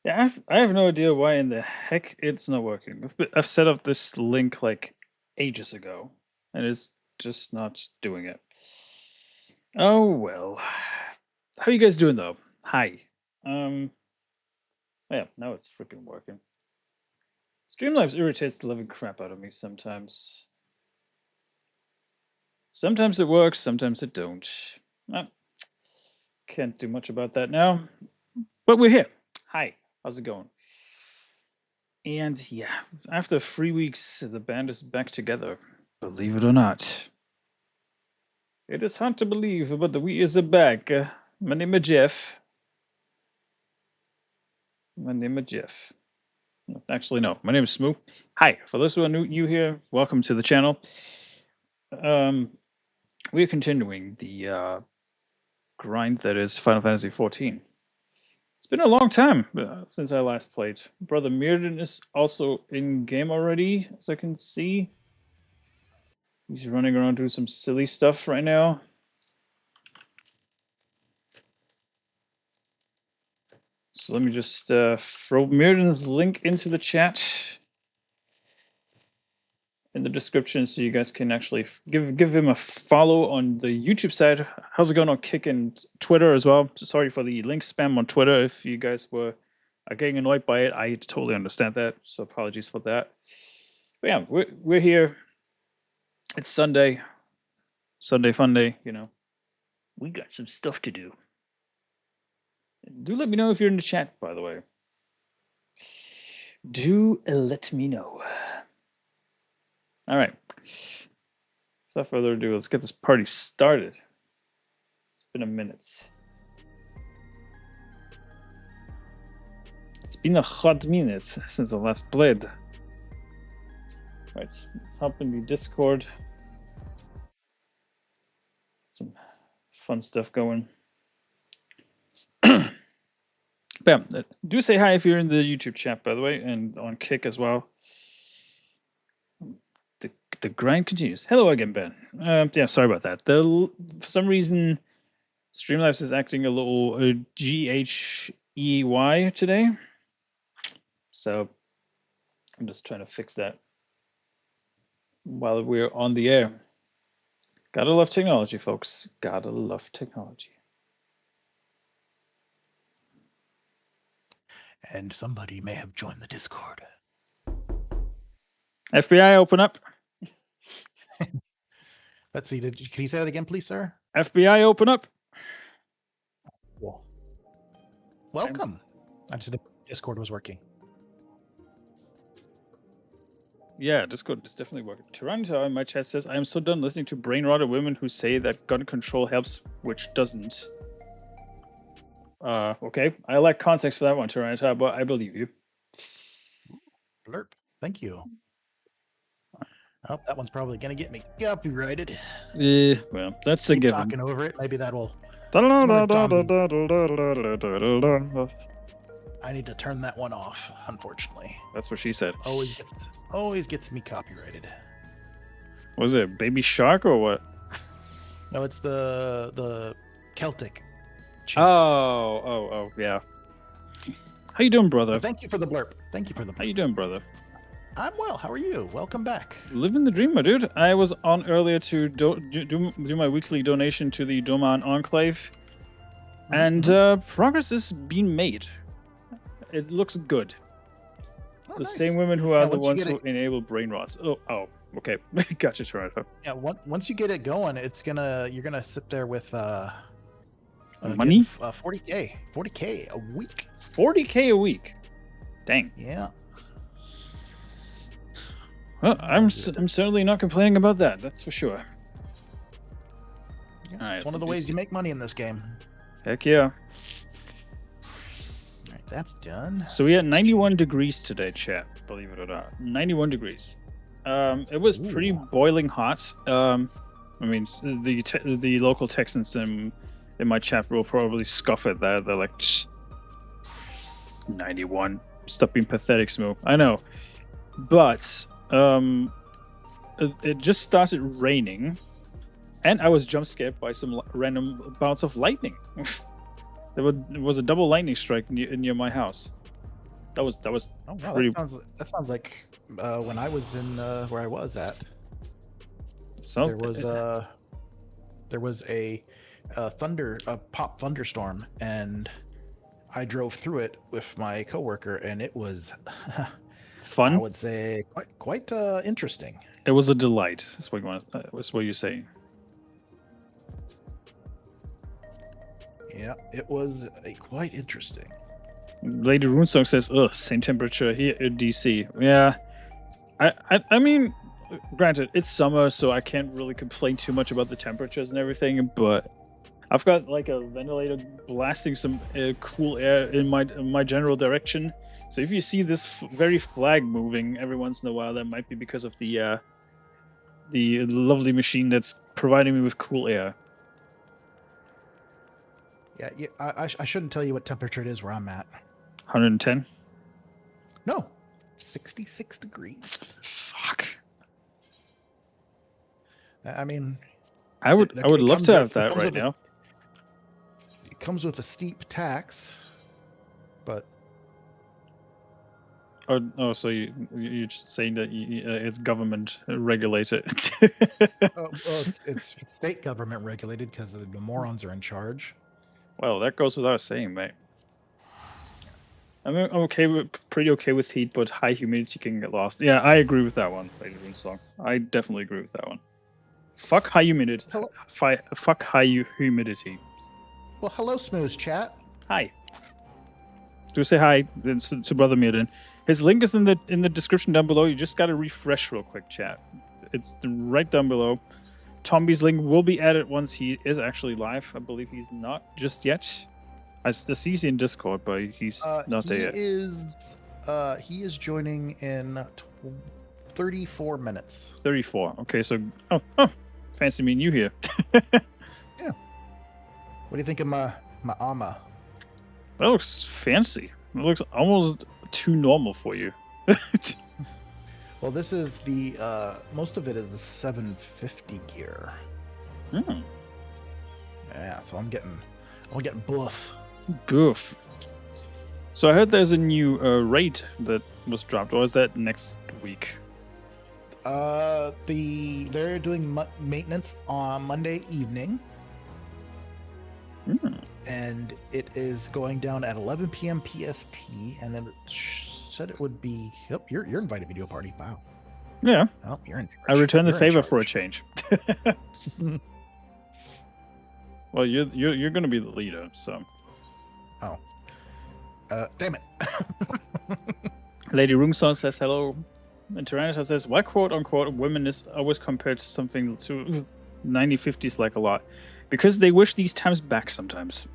Yeah, I have no idea why in the heck it's not working. I've set up this link like ages ago, and it's just not doing it. Oh well. How you guys doing though? Hi. Um. Yeah, now it's freaking working. Streamlabs irritates the living crap out of me sometimes. Sometimes it works, sometimes it don't. Can't do much about that now. But we're here. Hi. How's it going? And yeah, after 3 weeks, the band is back together. Believe it or not. It is hard to believe, but we is back. My name is Jeff. My name is Jeff. Actually, no. My name is Smoo. Hi. For those who are new here, welcome to the channel. We're continuing the grind that is Final Fantasy XIV. It's been a long time since I last played. Brother Myrddin is also in game already, as I can see. He's running around doing some silly stuff right now. So let me just throw Myrddin's link into the chat in the description so you guys can actually give him a follow on the YouTube side. How's it going on Kick and Twitter as well? Sorry for the link spam on Twitter if you guys are getting annoyed by it. I totally understand that, so apologies for that. But yeah, we're here. It's Sunday fun day, you know. We got some stuff to do. Do let me know if you're in the chat, by the way. Do let me know. All right. Without further ado, let's get this party started. It's been a minute. It's been a hot minute since I last played. All right, let's hop in the Discord. Some fun stuff going. Bam. Do say hi if you're in the YouTube chat, by the way, and on Kick as well. The grind continues. Hello again, Ben. Yeah, sorry about that. For some reason, Streamlabs is acting a little GHEY today. So I'm just trying to fix that while we're on the air. Gotta love technology, folks. Gotta love technology. And somebody may have joined the Discord. FBI, open up. Let's see. Can you say that again, please, sir? FBI, open up. Cool. Welcome. I just Discord was working. Yeah, Discord is definitely working. Toronto in my chat says, I am so done listening to brain-rotted women who say that gun control helps, which doesn't. Okay. I lack context for that one, Toronto, but I believe you. Blurp. Thank you. Oh, that one's probably going to get me copyrighted. Well, that's a given. Talking over it. Maybe that will... I need to turn that one off, unfortunately. That's what she said. Always gets me copyrighted. Was it Baby Shark or what? No, it's the Celtic. Oh, yeah. How you doing, brother? Well, thank you for the blurb. How you doing, brother? I'm well. How are you? Welcome back. Living the dream, my dude. I was on earlier to do my weekly donation to the Doman Enclave, and progress is being made. It looks good. Nice. Same women who are the ones who enable brain rots. Oh, okay. Gotcha, Toronto. Yeah, once you get it going, you're gonna sit there with money. 40K a week. 40K a week. Dang. Yeah. Well, I'm certainly not complaining about that. That's for sure. Yeah, right, it's one of the ways you make money in this game. Heck yeah. All right, that's done. So we had 91 degrees today, chat. Believe it or not, 91 degrees. It was pretty boiling hot. I mean, the local Texans in my chat will probably scoff at that. They're like, 91. Stop being pathetic, Smoo. I know, but it just started raining, and I was jump scared by some random bouts of lightning. There was a double lightning strike near my house. That was Oh wow, pretty. that sounds like when I was in where I was at. Sounds. There was a pop thunderstorm, and I drove through it with my coworker, and it was, I Fun. would say, quite interesting. It was a delight. That's what you want. That's what you're saying. Yeah, it was quite interesting. Lady Runesong says, "Ugh, same temperature here in DC." Yeah, I mean, granted, it's summer, so I can't really complain too much about the temperatures and everything. But I've got like a ventilator blasting some cool air in my general direction. So if you see this very flag moving every once in a while, that might be because of the lovely machine that's providing me with cool air. Yeah, I shouldn't tell you what temperature it is where I'm at. 110. No, 66 degrees. Fuck. I mean, I would love to have that right now. It comes with a steep tax, but Oh, so you're just saying that it's government regulated? well, it's state government regulated because the morons are in charge. Well, that goes without saying, mate. I'm pretty okay with heat, but high humidity can get lost. Yeah, I agree with that one, Lady Runesong. I definitely agree with that one. Fuck high humidity. Fuck high humidity. Well, hello, Smooth Chat. Hi. Do say hi to Brother Myrddin. His link is in the description down below. You just gotta refresh real quick, chat. It's right down below. Tombi's link will be added once he is actually live. I believe he's not just yet. I see he's in Discord, but he's not there yet. He is joining in 34 minutes. 34. Okay, so oh, fancy meeting you here. Yeah. What do you think of my armor? That looks fancy. It looks almost too normal for you. Well, this is the most of it is the 750 gear. Hmm. Yeah, so I'm getting buff. Boof. So I heard there's a new raid that was dropped, or is that next week? They're doing maintenance on Monday evening. And it is going down at 11 p.m. PST, and then it said it would be. Yep, you're invited me to a party. Wow. Yeah. Oh, you're in charge. I return the favor for a change. Well, you're going to be the leader, so. Oh. Damn it. Lady Rungson says hello. And Tyrannus says, why quote unquote women is always compared to something to 1950s like a lot? Because they wish these times back sometimes.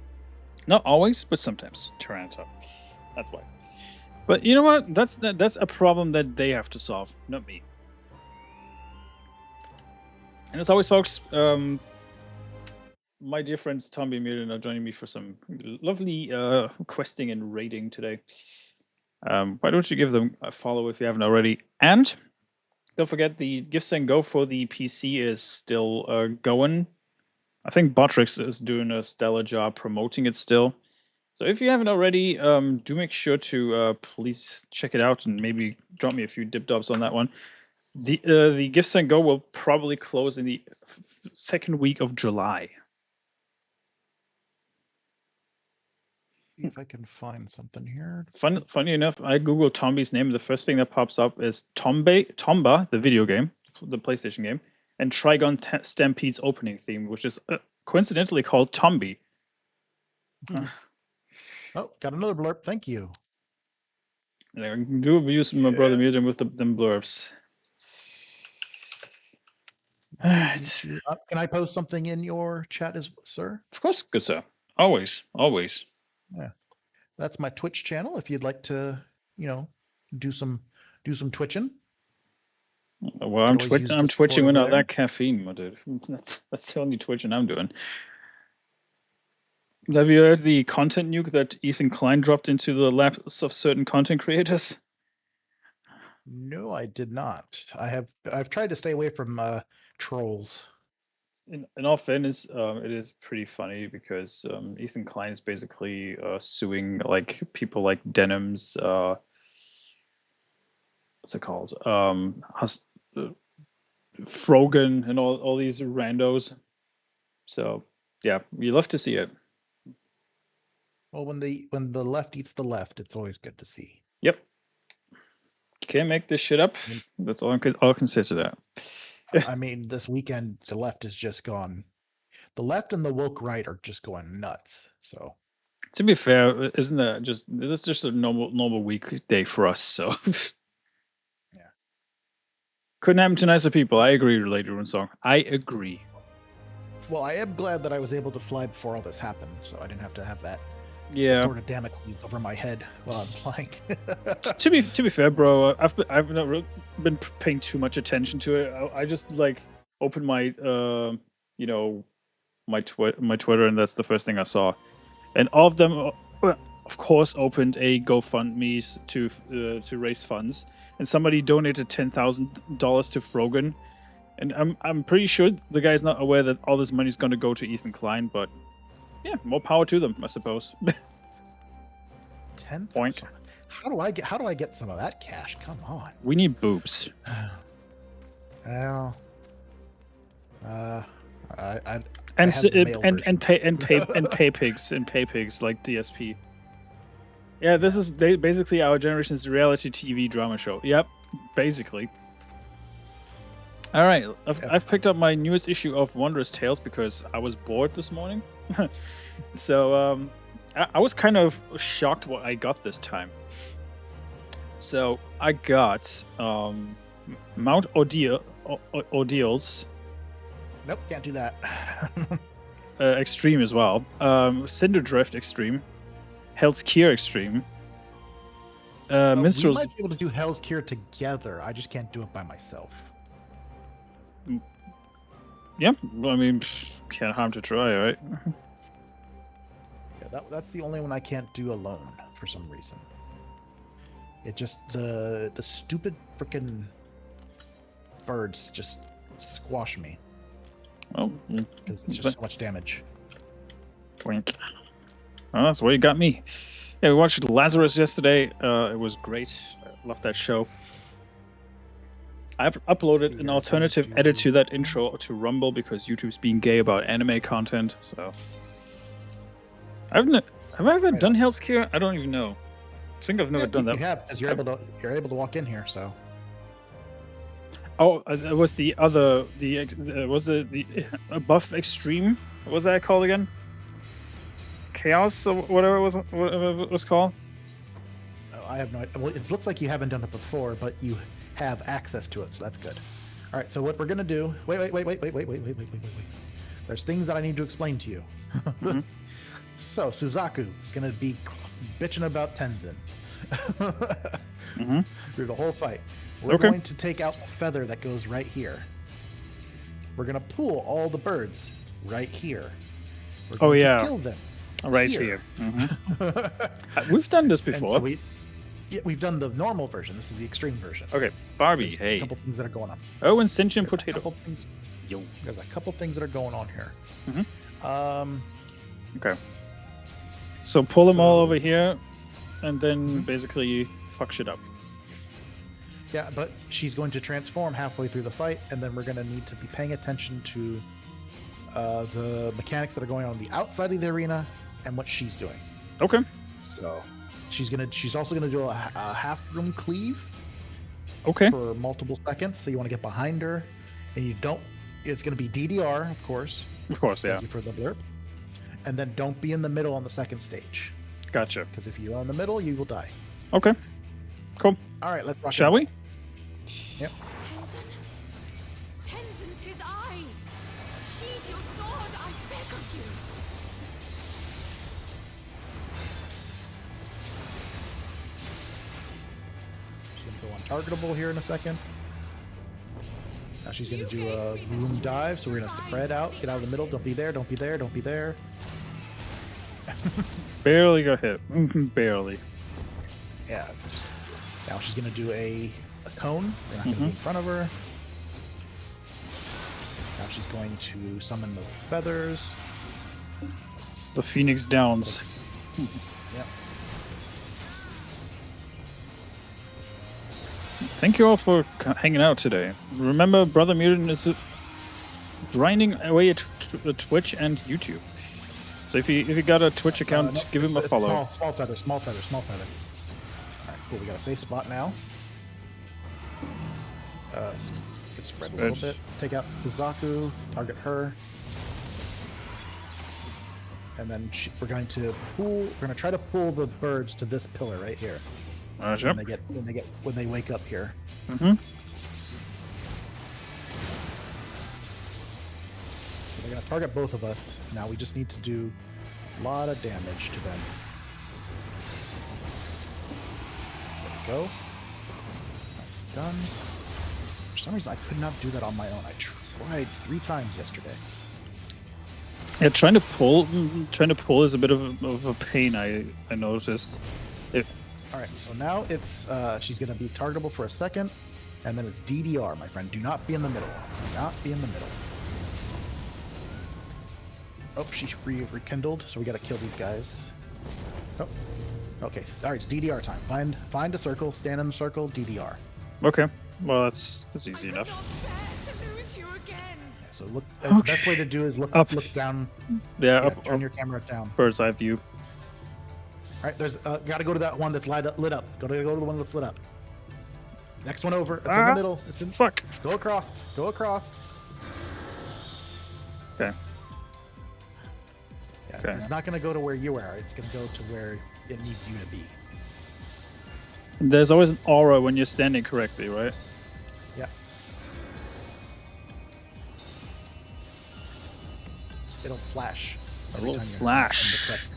Not always, but sometimes. Tyrannus. That's why. But you know what? That's a problem that they have to solve, not me. And as always, folks, my dear friends Tombi and Myrddin are joining me for some lovely questing and raiding today. Why don't you give them a follow if you haven't already? And don't forget, the Gifts and Go for the PC is still going. I think Botrix is doing a stellar job promoting it still. So if you haven't already, do make sure to please check it out and maybe drop me a few dip-dobs on that one. The Gifts and Go will probably close in the second week of July. See if I can find something here. Funny enough, I googled Tombi's name. The first thing that pops up is Tomba, the video game, the PlayStation game, and Trigon Stampede's opening theme, which is coincidentally called Tombi. Oh, got another blurb. Thank you. I do abuse my brother Myrddin with them blurbs. All right. Can I post something in your chat, sir? Of course, good sir. Always. Yeah, that's my Twitch channel. If you'd like to, do some twitching. Well, I'm twitching without that caffeine, my dude. That's the only twitching I'm doing. Have you heard the content nuke that Ethan Klein dropped into the laps of certain content creators? No, I did not. I've tried to stay away from trolls. In all fairness, it is pretty funny because Ethan Klein is basically suing like people like Denims, what's it called? Frogan and all these randos. So yeah, you love to see it. Well, when the left eats the left, it's always good to see. Yep. Can't make this shit up. That's all I can say to that. I mean, this weekend the left is just gone. The left and the woke right are just going nuts. So, to be fair, isn't that just a normal weekday for us? So yeah. Couldn't happen to nicer people. I agree, Lady Rune Song. I agree. Well, I am glad that I was able to fly before all this happened, so I didn't have to have that sort of Damocles over my head while I'm flying. to be fair, bro, I've not really been paying too much attention to it. I just like opened my my Twitter, and that's the first thing I saw, and all of them, of course, opened a GoFundMe to raise funds, and somebody donated $10,000 to Frogan, and I'm pretty sure the guy's not aware that all this money is going to go to Ethan Klein, but yeah, more power to them, I suppose. 10,000. How do I get some of that cash? Come on. We need boobs. Well, and pay pigs like DSP. Yeah, this is basically our generation's reality TV drama show. Yep, basically. All right, I've picked up my newest issue of Wondrous Tales because I was bored this morning. So I was kind of shocked what I got this time. So I got Mount Ordeals. Nope, can't do that. Extreme as well. Cinder Drift Extreme. Hell's Kier Extreme. Minstrels. We might be able to do Hell's Kier together. I just can't do it by myself. Yeah, I mean, can't harm to try, right? Yeah, that's the only one I can't do alone for some reason. It just the stupid freaking birds just squash me. Oh, because it's just so much damage. Twink. Oh, that's where you got me. Yeah, we watched Lazarus yesterday. It was great. I love that show. I've uploaded an alternative edit to that intro to Rumble because YouTube's being gay about anime content. So, have I ever done Hell's Kier? I don't even know. I think I've never done that. You have, because you're able to walk in here. So. Oh, it was the other was it the Buff Extreme? What was that called again? Chaos or whatever it was called. Oh, I have no idea. Well, it looks like you haven't done it before, but you have access to it, so that's good. All right, so what we're gonna do? Wait. There's things that I need to explain to you. Mm-hmm. So Suzaku is gonna be bitching about Tenzin through the whole fight. We're going to take out the feather that goes right here. We're gonna pull all the birds right here. We're going to kill them right here. Mm-hmm. We've done this before. So we've done the normal version. This is the extreme version. Okay, Barbie. There's a couple things that are going on. Oh, and sentient potato. There's a couple things that are going on here. Mm-hmm. Okay. So pull them all over here, and then basically fuck shit up. Yeah, but she's going to transform halfway through the fight, and then we're going to need to be paying attention to the mechanics that are going on the outside of the arena and what she's doing. Okay. So she's also gonna do a half room cleave. Okay. For multiple seconds, so you want to get behind her, and you don't. It's gonna be DDR, of course. Of course, yeah. Thank you for the blurb. And then don't be in the middle on the second stage. Gotcha. Because if you're in the middle, you will die. Okay. Cool. All right, let's rock. Shall we? Yep. Tenzin, 'tis I. Sheathe your sword, I beg of you. She's gonna go untargetable here in a second. Now she's gonna do a room dive, so we're gonna spread out, get out of the middle. Don't be there. Don't be there. Don't be there. Barely got hit. Barely. Yeah. Now she's gonna do a cone. We're not gonna be in front of her. Now she's going to summon the feathers. The Phoenix Downs. Yep. Thank you all for hanging out today. Remember, Brother Myrddin is grinding away at Twitch and YouTube. So if you got a Twitch account, No, give him a follow. Small feather. All right, cool. We got a safe spot now. Could spread a little bit. Take out Suzaku. Target her. And then we're going to try to pull the birds to this pillar right here. Sure. When they wake up here. Mm-hmm. So they're gonna target both of us. Now we just need to do a lot of damage to them. There we go. That's done. For some reason I could not do that on my own. I tried 3 times yesterday. Yeah, trying to pull is a bit of a pain. I noticed. All right, so now it's she's going to be targetable for a second, and then it's DDR, my friend. Do not be in the middle. Do not be in the middle. Oh, she rekindled, so we got to kill these guys. Oh, okay. All right, it's DDR time. Find a circle, stand in the circle, DDR. Okay, well that's easy enough. I could not bear to lose you again. So look. The best way to do is look down. Yeah, Turn up. your camera down. Bird's eye view. All right, there's got to go to that one that's lit up. Go to the one that's lit up. Next one over. It's in the middle. It's in. Fuck. Go across. Go across. Okay. Yeah, Okay. It's not going to go to where you are. It's going to go to where it needs you to be. There's always an aura when you're standing correctly, right? Yeah. It'll flash. A little time you're flash. in the correct-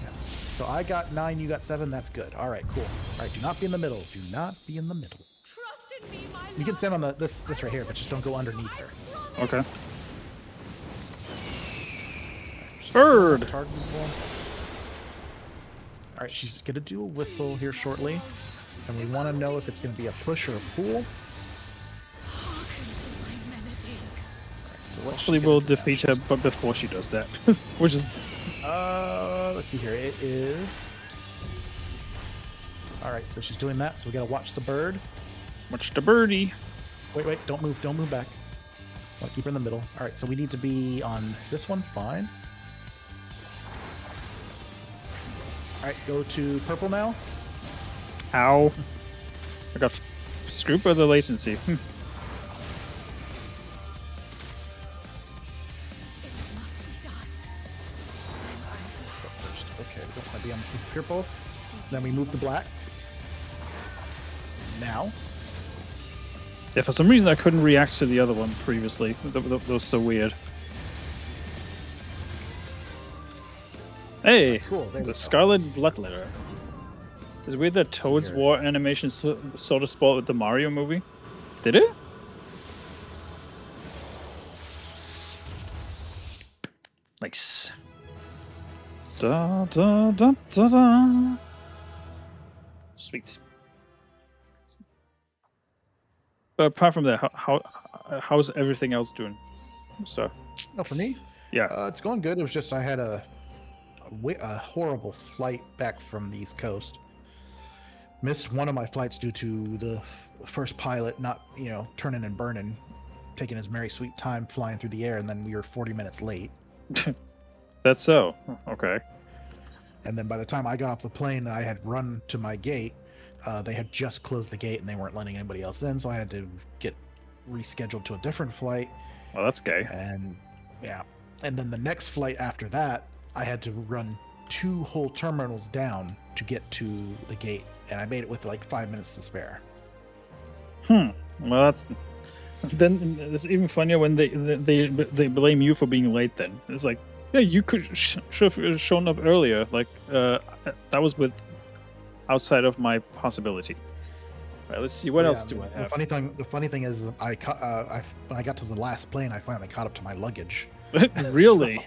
Yeah. So I got 9, you got 7. That's good. All right, cool. All right, do not be in the middle. Do not be in the middle. Trust in me, my You can love. stand on this right here, but just don't go underneath her. Okay. Bird. Targetable. All right, she's gonna do a whistle here shortly, and we want to know if it's gonna be a push or a pull. Hearken to my melody. So what Hopefully we'll defeat her, but before she does that, which is let's see here. It is. All right, so she's doing that. So we gotta watch the bird. much the birdie. Wait, don't move back. I'll keep her in the middle. All right, so we need to be on this one. Fine. All right, go to purple now. Ow. I got screwed by the latency. It must be thus. First. Okay, this might be on purple. Then we move to black. Now. Yeah, for some reason I couldn't react to the other one previously. That was so weird. Hey, Cool, there we go. the Scarlet Bloodletter. It's weird that Toad's here. War animation sort of spoiled with the Mario movie. Did it? Nice. Da da da da da. Sweet. But apart from that, how's everything else doing? So, Oh, for me, yeah. it's going good. It was just I had a horrible flight back from the East Coast. Missed one of my flights due to the first pilot not, turning and burning, taking his merry sweet time flying through the air, and then we were 40 minutes late. That's so. Okay. And then by the time I got off the plane, I had run to my gate. They had just closed the gate and they weren't letting anybody else in, so I had to get rescheduled to a different flight. Well, that's gay. And yeah, and then the next flight after that, I had to run 2 whole terminals down to get to the gate, and I made it with like 5 minutes to spare. Well, then it's even funnier when they blame you for being late. Then it's like, yeah, you could should have shown up earlier. Like that was outside of my possibility. All right, let's see what else do I have. The funny thing is, when I got to the last plane, I finally caught up to my luggage. Really?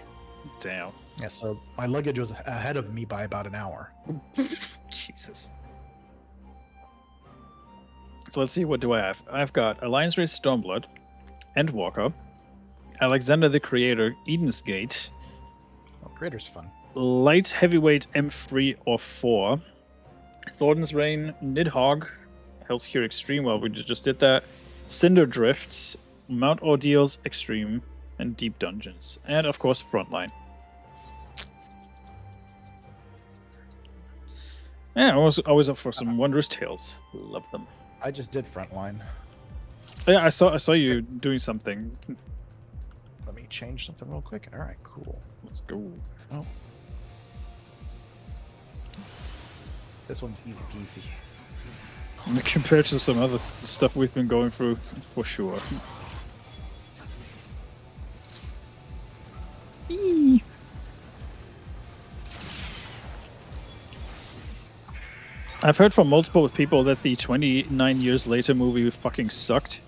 Damn. Yeah, so my luggage was ahead of me by about an hour. Jesus. So let's see, what do I have? I've got Alliance Race Stormblood, Endwalker, Alexander the Creator, Eden's Gate, Creator's fun. Light Heavyweight M3 or 4, Thornton's Reign, Nidhogg, Hell's Cure Extreme. Well, we just did that. Cinder Drifts, Mount Ordeals Extreme, and Deep Dungeons, and of course Frontline. Yeah, I was always up for some Wondrous Tales. Love them. I just did Frontline. Yeah, I saw you doing something. Let me change something real quick. All right, cool. Let's go. Oh. This one's easy peasy. Compared to some other stuff we've been going through, for sure. Eee. I've heard from multiple people that the 29 Years Later movie fucking sucked.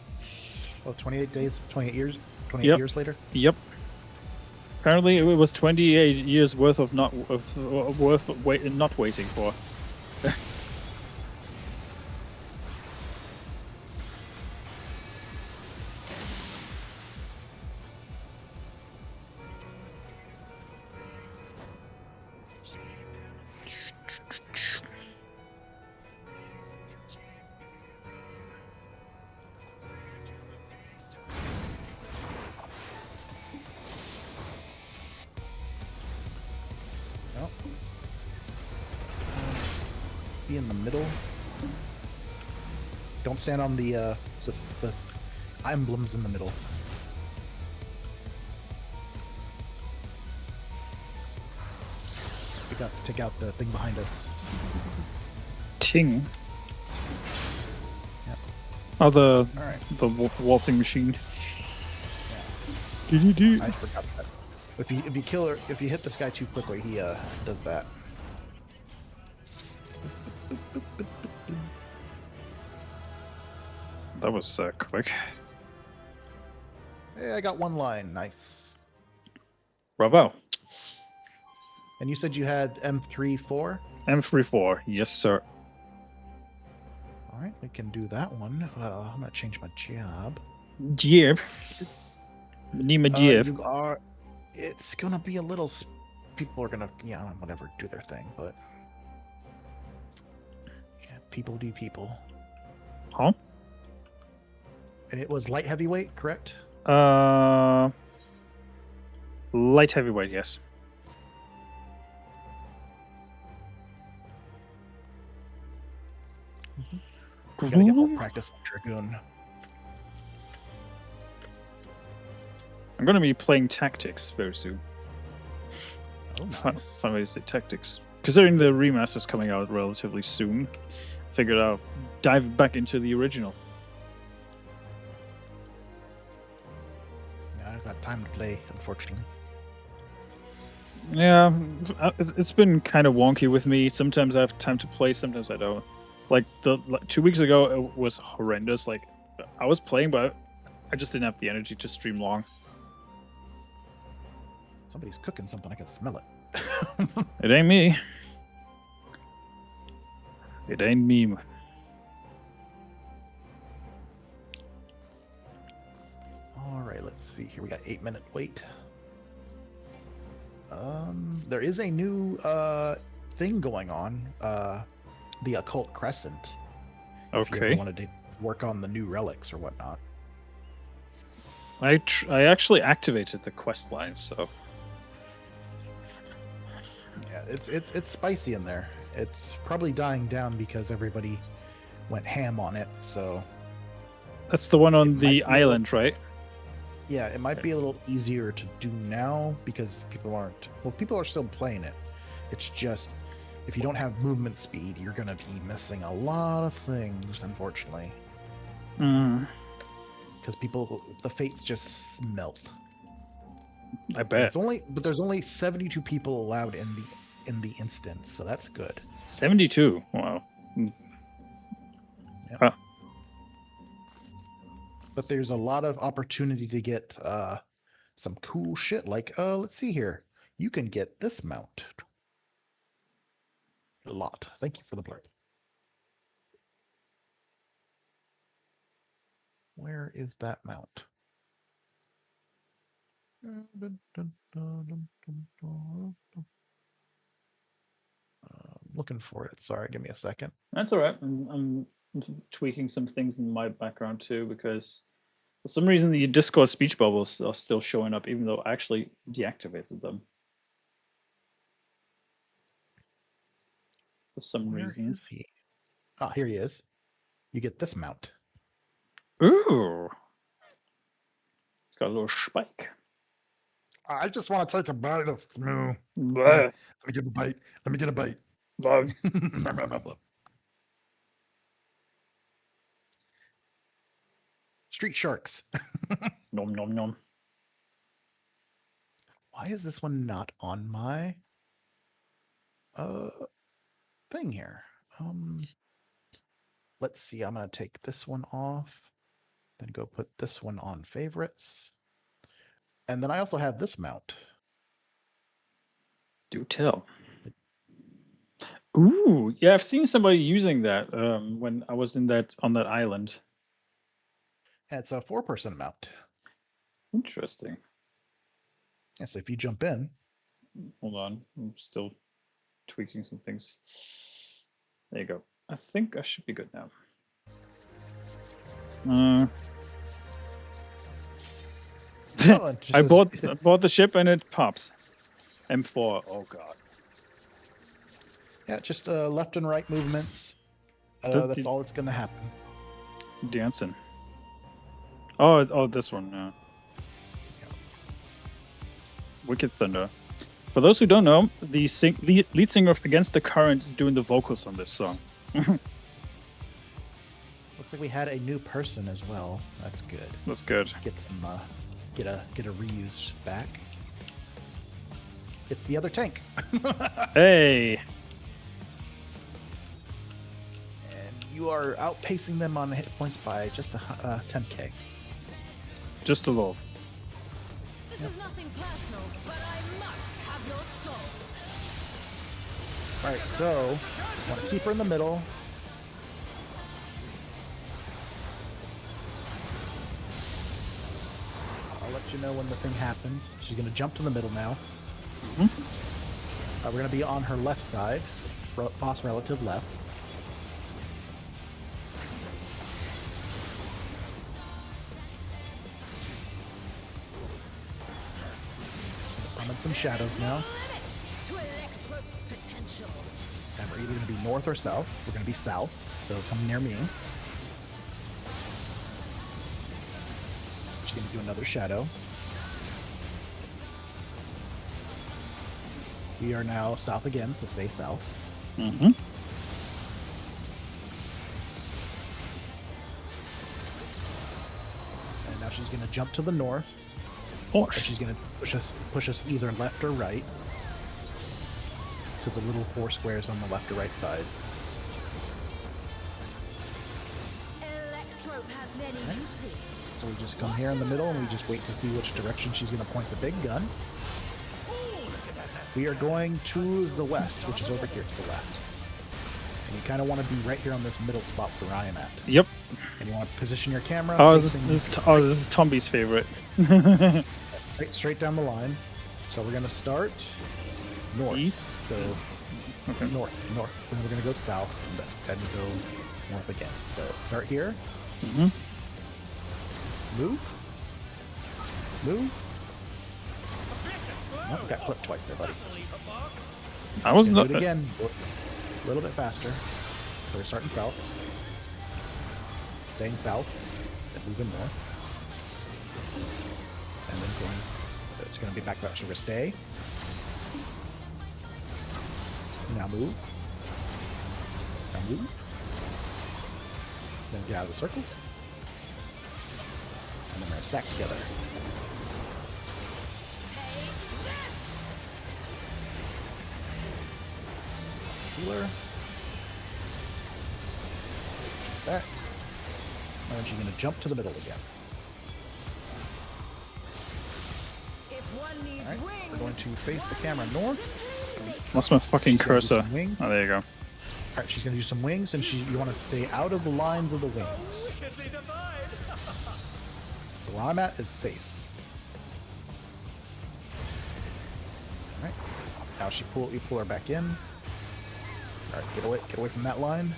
Oh, 28 years later? Yep. Apparently, it was 28 years worth of not waiting for. Be in the middle. Don't stand on the emblems in the middle. We got to take out the thing behind us. Ting. Yep. Oh, the waltzing machine. Yeah. I forgot that. If you hit this guy too quickly, he does that. That was quick. Hey, I got one line. Nice. Bravo. And you said you had M34? M34, yes, sir. All right, we can do that one. I'm gonna change my job. Jib. Need my jib. It's gonna be a little. People are gonna, whatever, do their thing, but yeah, people do people. Huh? And it was light heavyweight, correct? Light heavyweight, yes. We gotta get more practice on Dragoon. I'm gonna be playing tactics very soon. Oh, nice. Fun way to say tactics. Considering the remaster's coming out relatively soon, figured I'll dive back into the original. Yeah, I've got time to play, unfortunately. Yeah, it's been kind of wonky with me. Sometimes I have time to play, sometimes I don't. Like 2 weeks ago, it was horrendous. Like, I was playing, but I just didn't have the energy to stream long. Somebody's cooking something. I can smell it. It ain't me. It ain't me. All right, let's see here. We got 8-minute wait. There is a new thing going on. The Occult Crescent. Okay. If you ever wanted to work on the new relics or whatnot. I actually activated the quest line, so. Yeah, it's spicy in there. It's probably dying down because everybody went ham on it. So. That's the one on the island, right? Yeah, it might be a little easier to do now because people are still playing it. It's just, if you don't have movement speed, you're going to be missing a lot of things, unfortunately. Because the fates just melt. I bet. But there's only 72 people allowed in the instance, so that's good. 72. Wow. Yep. Huh. But there's a lot of opportunity to get some cool shit. Like, let's see here. You can get this mount. A lot. Thank you for the blurb. Where is that mount? Looking for it. Sorry, give me a second. That's all right. I'm tweaking some things in my background too, because for some reason the Discord speech bubbles are still showing up, even though I actually deactivated them. For some Where reason. is he? Oh, here he is. You get this mount. Ooh. It's got a little spike. I just want to take a bite of moo. Blah, Let me get a bite. Let me get a bite. blah. Street sharks. Nom nom nom. Why is this one not on my thing here? Let's see. I'm gonna take this one off, then go put this one on favorites. And then I also have this mount. Do tell. Ooh, yeah, I've seen somebody using that when I was on that island. It's a 4-person mount. Interesting. Yeah, so if you jump in, Hold on, I'm still tweaking some things. There you go. I think I should be good now. I bought the ship and it pops. M4. Oh god. Yeah, just left and right movements. That's all that's gonna happen. Dancing. Oh, this one. Yeah. Wicked Thunder. For those who don't know, the lead singer of Against the Current is doing the vocals on this song. Looks like we had a new person as well. That's good. That's good. Get some get a reuse back. It's the other tank. Hey. And you are outpacing them on hit points by just 10k. Just a little. This is nothing personal, but I must have your soul. Alright, so I want to keep her in the middle. I'll let you know when the thing happens. She's going to jump to the middle now. We're going to be on her left side, boss relative left. Summon some shadows now. To Electrope's potential. And we're either going to be north or south. We're going to be south, so come near me. She's going to do another shadow. We are now south again, so stay south. Mm-hmm. And now she's going to jump to the north. Oh, And she's going to push us either left or right to the little 4 squares on the left or right side. Electrope has many uses. So we just come here in the middle and we just wait to see which direction she's going to point the big gun. We are going to the west, which is over here to the left. And you kind of want to be right here on this middle spot where I am at. Yep. And you want to position your camera. Oh, this is Tombi's favorite. Straight down the line. So we're going to start north. East. So Okay. north. Then we're going to go south and go north again. So start here. Mm-hmm. Move. Oh, got clipped twice there, buddy. I was Do not. it again. A little bit faster. So we're starting south. Staying south. Then moving north. And then going. It's going to be back to actually stay. Now move. Then get out of the circles. And then we're going to stack together. Healer. That. And then she's going to jump to the middle again. If one needs Alright, wings, we're going to face the camera north. Lost my fucking She's gonna do cursor. some wings. Oh, there you go. Alright, she's going to do some wings, and you want to stay out of the lines of the wings. So where I'm at is safe. Alright, now we pull her back in. Alright, get away from that line.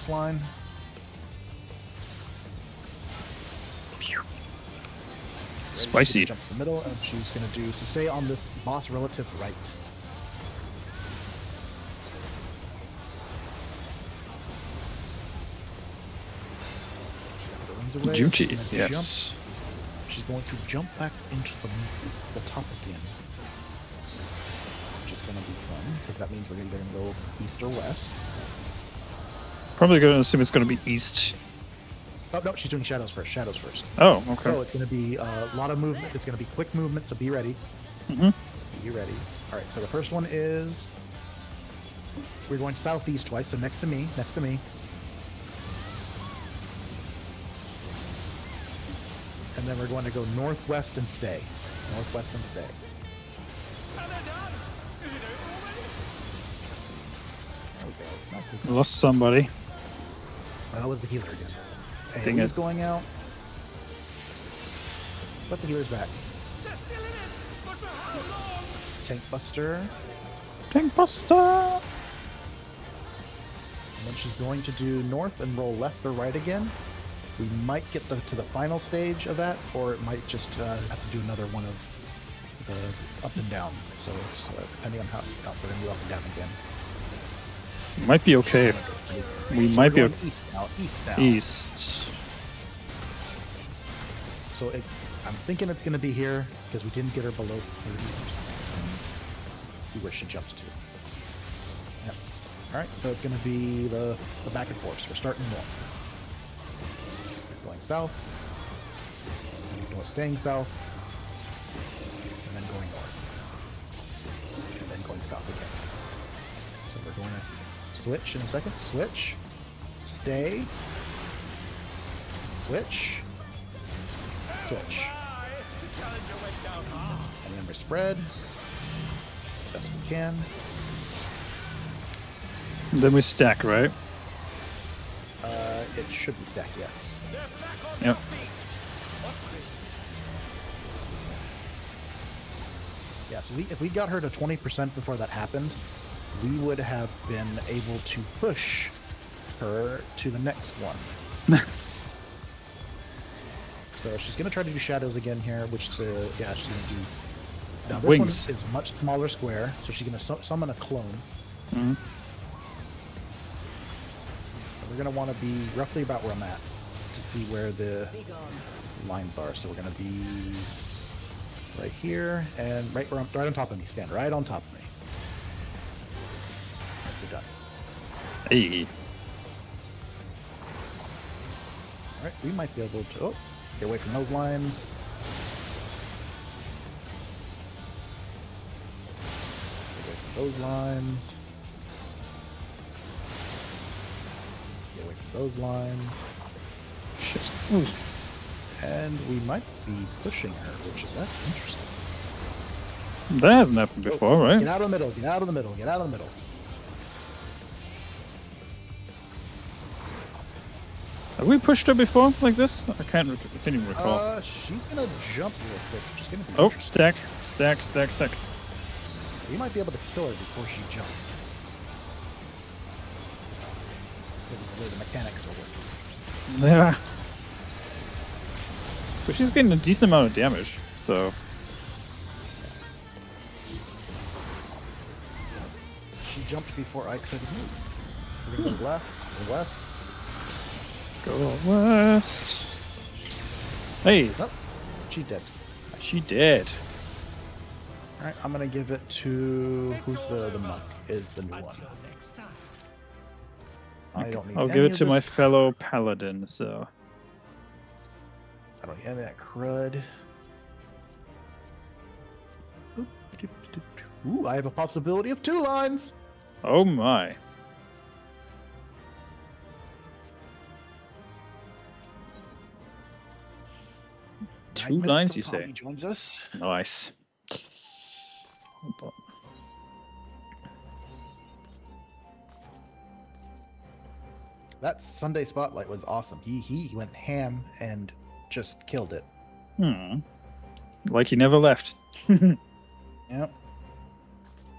this line. Spicy. Jump to the middle, and she's going to do so. Stay on this boss relative right. Away. Duty, yes. She's going to jump back into the top again. Which is going to be fun, because that means we're either going to go east or west. Probably going to assume it's going to be east. Oh, no, she's doing shadows first. Shadows first. Oh, okay. So it's going to be a lot of movement. It's going to be quick movement, so be ready. Mm-hmm. Be ready. All right, so the first one is... We're going southeast twice, so next to me. Next to me. And then we're going to go northwest and stay. Northwest and stay. Lost somebody. That was the healer again. Hey, Dang he's it. going out. But the healer's back. Tank Buster. Tank Buster! And then she's going to do north and roll left or right again. We might get to the final stage of that, or it might just have to do another one of the up and down. So it's, depending on how we're going to do up and down again. Might be okay. We So might be we're going east now. East now. east. So I'm thinking it's going to be here because we didn't get her below 30%. See where she jumps to. Yep. All right, so it's going to be the back and forth. So we're starting north. Going south, staying south, and then going north, and then going south again. So we're going to switch in a second. Switch, stay, switch, switch. And then we spread the best we can. Then we stack, right? It should be stacked, yes. Yep. Yeah, so if we got her to 20% before that happened, we would have been able to push her to the next one. So she's going to try to do shadows again here, which she's going to do. Now this Wings. one is a much smaller square, so she's going to summon a clone. Mm-hmm. We're going to want to be roughly about where I'm at to see where the lines are. So we're going to be right here and right on top of me. Stand right on top of me. Nicely done. Hey. All right, we might be able to. Oh, get away from those lines. Get away from those lines. Get away from those lines. Shit. Ooh. And we might be pushing her, that's interesting. That hasn't happened before, right? Get out of the middle, get out of the middle, get out of the middle. Have we pushed her before like this? I can't even recall. She's gonna jump real quick. She's gonna be Oh, stack. Stack, stack, stack. We might be able to kill her before she jumps. This is the way the mechanics are working. Yeah. But she's getting a decent amount of damage, so. She jumped before I could move. We're gonna go left, or west. Go west. Hey, Nope. She dead. she did. Alright, I'm gonna give it to who's the monk is the new one. I don't need I'll any give it of to my this. fellow paladin, so. I don't need any of that crud. Ooh, I have a possibility of 2 lines. Oh my. Two 9 minutes lines, till you say? Tombi joins us. Nice. Hold on. That Sunday spotlight was awesome. He went ham and just killed it. Like he never left. Yep.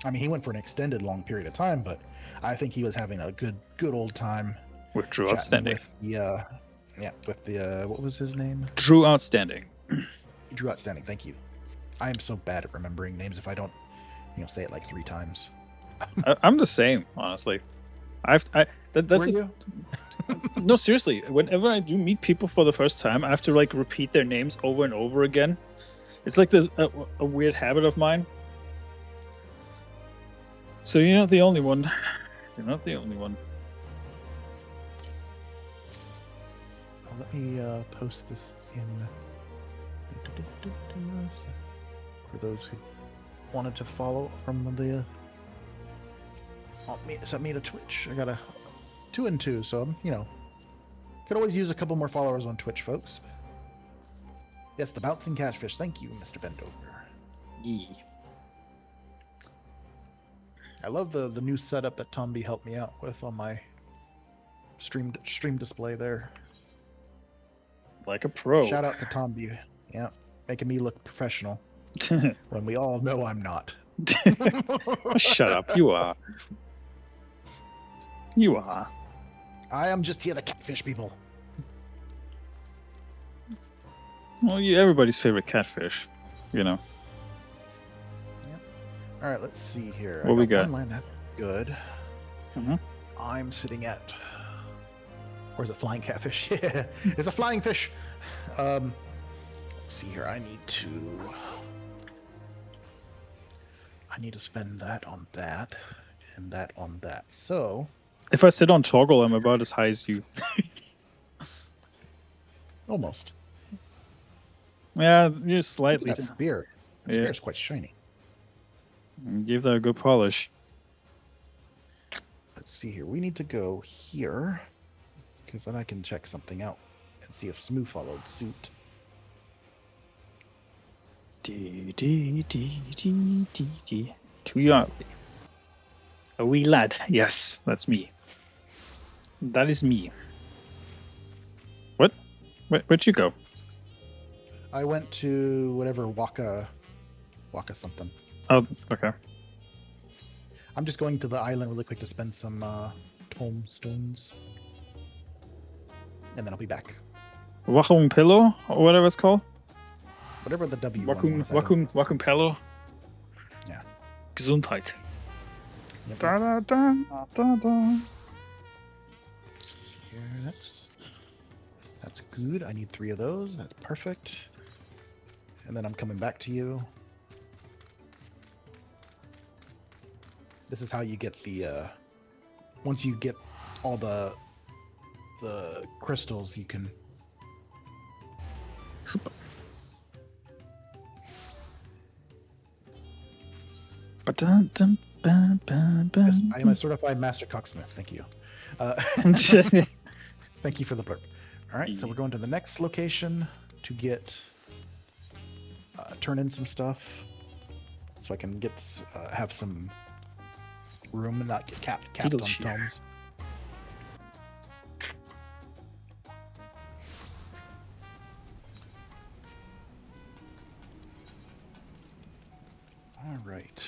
I mean, he went for an extended long period of time, but I think he was having a good old time. With Drew chatting Outstanding. with the what was his name? Drew Outstanding. Drew Outstanding. Thank you. I am so bad at remembering names if I don't, say it like 3 times. I'm the same, honestly. That's Were you? No, seriously. Whenever I do meet people for the first time, I have to like repeat their names over and over again. It's like this a weird habit of mine. So you're not the only one. You're not the only one. Let me post this in for those who wanted to follow from the. Set me to Twitch. I got a 2 and 2, so I'm could always use a couple more followers on Twitch, folks. Yes, the bouncing catfish. Thank you, Mr. Bendover. Yee. I love the new setup that Tombi helped me out with on my stream display there. Like a pro. Shout out to Tombi. Yeah, making me look professional when we all know I'm not. Shut up. You are. You are. I am just here to catfish people. Well, you're everybody's favorite catfish, Yep. All right, let's see here. What we got? Online, that's good. Mm-hmm. I'm sitting at. Where's it? Flying catfish? Yeah, it's a flying fish. Let's see here. I need to spend that on that, and that on that. So. If I sit on toggle, I'm about as high as you. Almost. Yeah, you're slightly. That spear. That spear is quite shiny. Give that a good polish. Let's see here. We need to go here, because then I can check something out and see if Smoo followed suit. To your a wee lad. Yes, that's me. That is me. What? Where'd you go? I went to whatever Waka something. Oh, okay. I'm just going to the island really quick to spend some tombstones, and then I'll be back. Wakung Pillow or whatever it's called. Whatever the W. Wakung Pillow. Yeah. Gesundheit. Yep. Da, da, da, da, da. Here, that's good. I need 3 of those. That's perfect. And then I'm coming back to you. This is how you get the once you get all the crystals, you can. Yes, I am a certified master cocksmith. Thank you. Thank you for the blurb. All right, so we're going to the next location to get turn in some stuff, so I can get have some room and not get capped on tomes. All right.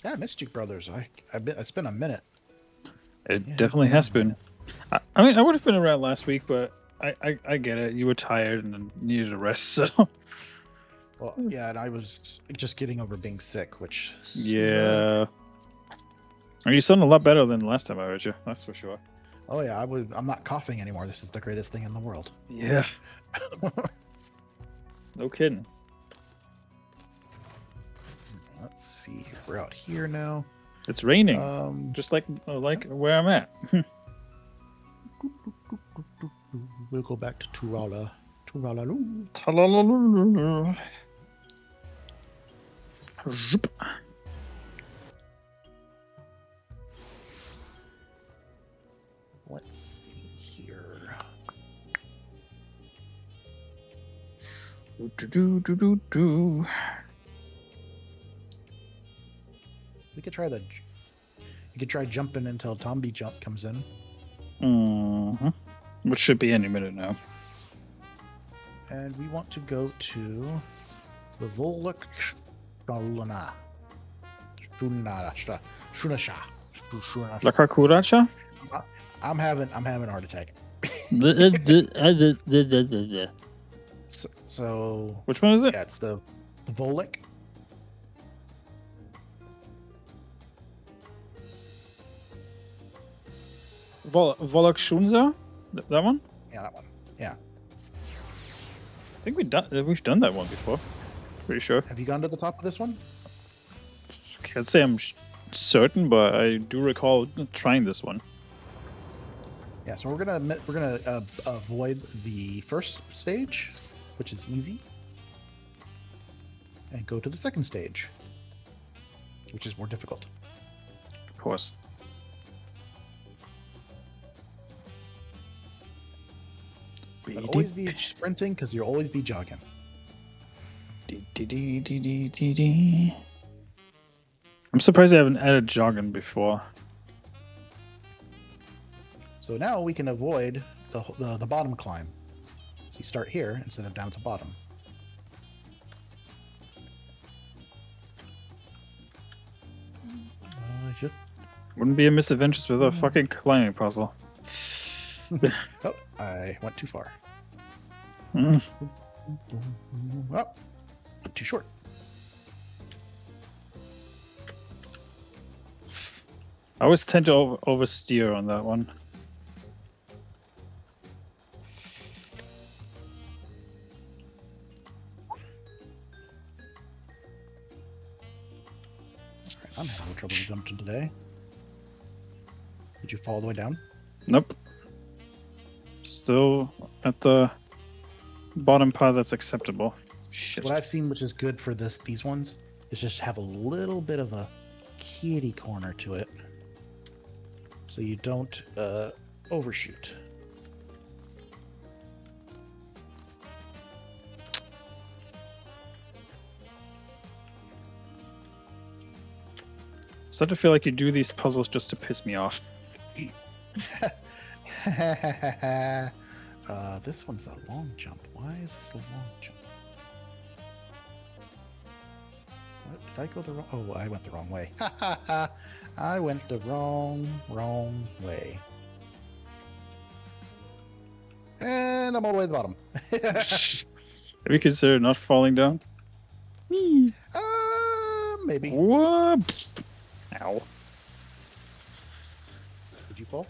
Yeah, I missed you, brothers. It's been a minute. It definitely has been. I mean, I would have been around last week, but I get it. You were tired and needed a rest, so. Well, yeah, and I was just getting over being sick, which. Yeah. You sound a lot better than the last time I heard you. That's for sure. Oh yeah, I'm not coughing anymore. This is the greatest thing in the world. Yeah. No kidding. Let's see. We're out here now. It's raining, just like where I'm at. We'll go back to Turala. Turala-loo. Ta-la-la-la-la-la. Zoop. Let's see here. Do. We could try you could try jumping until Tombi jump comes in. Mm-hmm. Which should be any minute now. And we want to go to the Volok Shunasha. Lakakuracha? I'm having a heart attack. So Which one is it? yeah, it's the Volek. Volokshunza? That one? Yeah, that one. Yeah. I think we've done that one before. Pretty sure. Have you gone to the top of this one? Can't say I'm certain, but I do recall trying this one. Yeah, so we're gonna avoid the first stage, which is easy, and go to the second stage, which is more difficult. Of course. But always be sprinting because you'll always be jogging. I'm surprised I haven't added jogging before. So now we can avoid the bottom climb. So you start here instead of down at the bottom. Wouldn't be a Misadventures with a fucking climbing puzzle. Oh, I went too far. Mm. Oh, went too short. I always tend to oversteer on that one. I'm having trouble jumping today. Did you fall all the way down? Nope. Still at the bottom part that's acceptable. Shit. What I've seen, which is good for these ones, is just have a little bit of a kitty corner to it, so you don't overshoot. I start to feel like you do these puzzles just to piss me off. This one's a long jump. Why is this a long jump? What, did I go the wrong? Oh, I went the wrong way. I went the wrong way. And I'm all the way to the bottom. Have you considered not falling down? Maybe. What? Ow. Did you fall?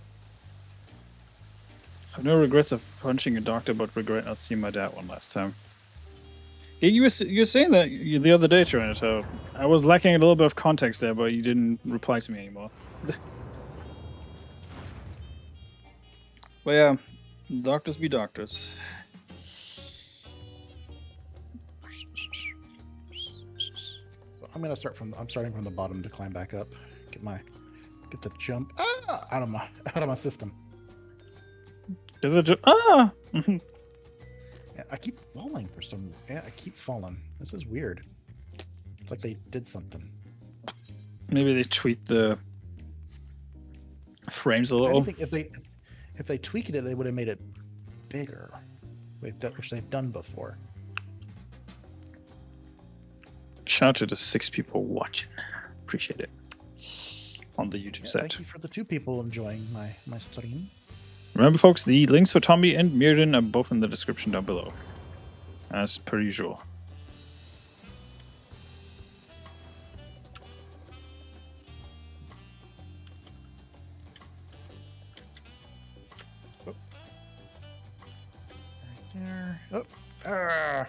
I have no regrets of punching a doctor, but regret not seeing my dad one last time. Yeah, you were saying that the other day, Tyranno. I was lacking a little bit of context there, but you didn't reply to me anymore. But yeah, doctors be doctors. So I'm starting from the bottom to climb back up. Get the jump out of my system. Ah! Yeah, I keep falling for some. Yeah, I keep falling. This is weird. It's like they did something. Maybe they tweaked the frames a little. If they tweaked it, they would have made it bigger, which they've done before. Shout out to the 6 people watching. Appreciate it. On the YouTube side. Thank you for the 2 people enjoying my stream. Remember, folks, the links for Tombi and Myrddin are both in the description down below, as per usual. Right there. Oh,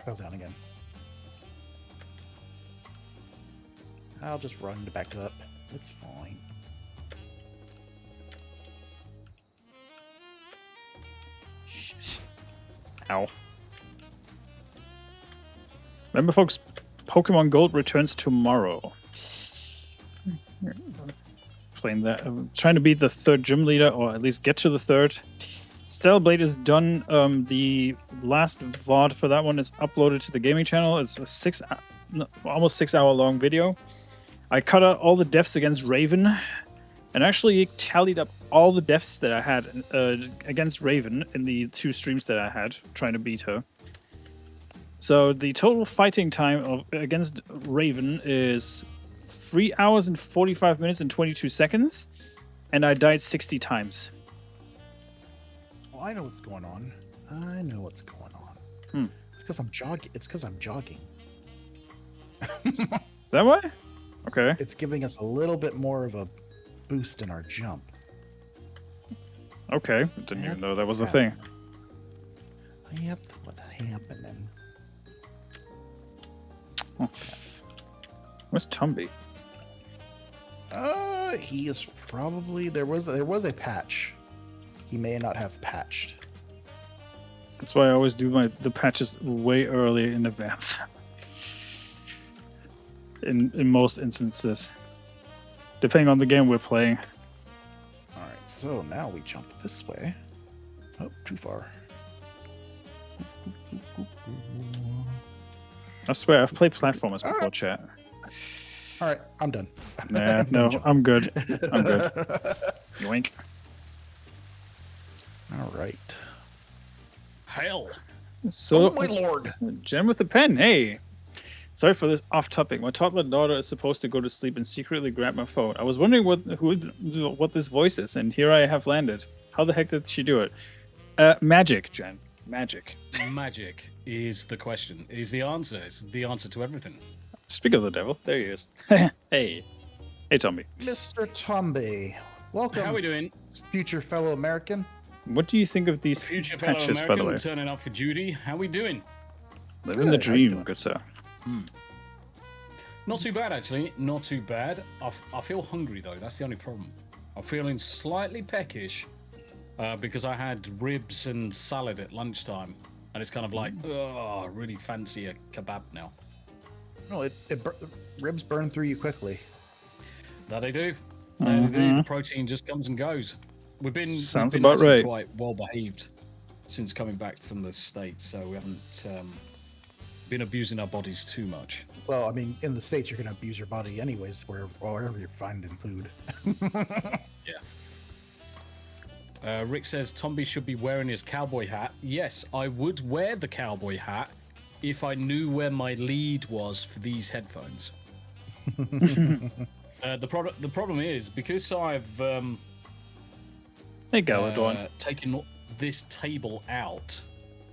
fell down again. I'll just run to back up. It's fine. Ow. Remember, folks, Pokemon Gold returns tomorrow. Playing that. I'm trying to beat the 3rd gym leader, or at least get to the 3rd. Stellar Blade is done. The last VOD for that one is uploaded to the gaming channel. It's a almost 6 hour long video. I cut out all the deaths against Raven, and actually tallied up all the deaths that I had against Raven in the 2 streams that I had trying to beat her. So the total fighting time against Raven is 3 hours and 45 minutes and 22 seconds, and I died 60 times. Oh, I know what's going on. I know what's going on. Hmm. It's because I'm jogging. It's because I'm jogging. Is that why? Okay. It's giving us a little bit more of a boost in our jump. Okay. Didn't even know that was a thing. Yep, what's happening? Oh. Where's Tombi? He is probably there was a patch. He may not have patched. That's why I always do the patches way early in advance. In most instances, depending on the game we're playing. All right, so now we jump this way. Oh, too far. I swear I've played platformers before, chat. All right, I'm done. Nah, no, I'm good. I'm good. Yoink. All right. Hell. So, Oh my lord! Jen with a pen. Hey, sorry for this off topic. My toddler daughter is supposed to go to sleep and secretly grab my phone. I was wondering what this voice is, and here I have landed. How the heck did she do it? Magic, Jen. Magic. Magic is the question. Is the answer. It's the answer to everything. Speak of the devil. There he is. Hey. Hey, Tombi. Mr. Tombi, welcome. How are we doing? Future fellow American. What do you think of these Future fellow patches, by the way? American turning up for duty. How are we doing? Living the Good, how you dream, doing? good sir. Not too bad, actually. Not too bad. I feel hungry, though. That's the only problem. I'm feeling slightly peckish because I had ribs and salad at lunchtime. And it's kind of like, oh, really fancy a kebab now. No, ribs burn through you quickly. That they do. That they do. The protein just comes and goes. We've been about actually right. quite well behaved since coming back from the States, so we haven't been abusing our bodies too much. Well, I mean, in the States, you're going to abuse your body anyways, wherever you're finding food. Yeah. Rick says Tombi should be wearing his cowboy hat. Yes, I would wear the cowboy hat if I knew where my lead was for these headphones. The problem is, because I've Hey, Galadorn. taking this table out,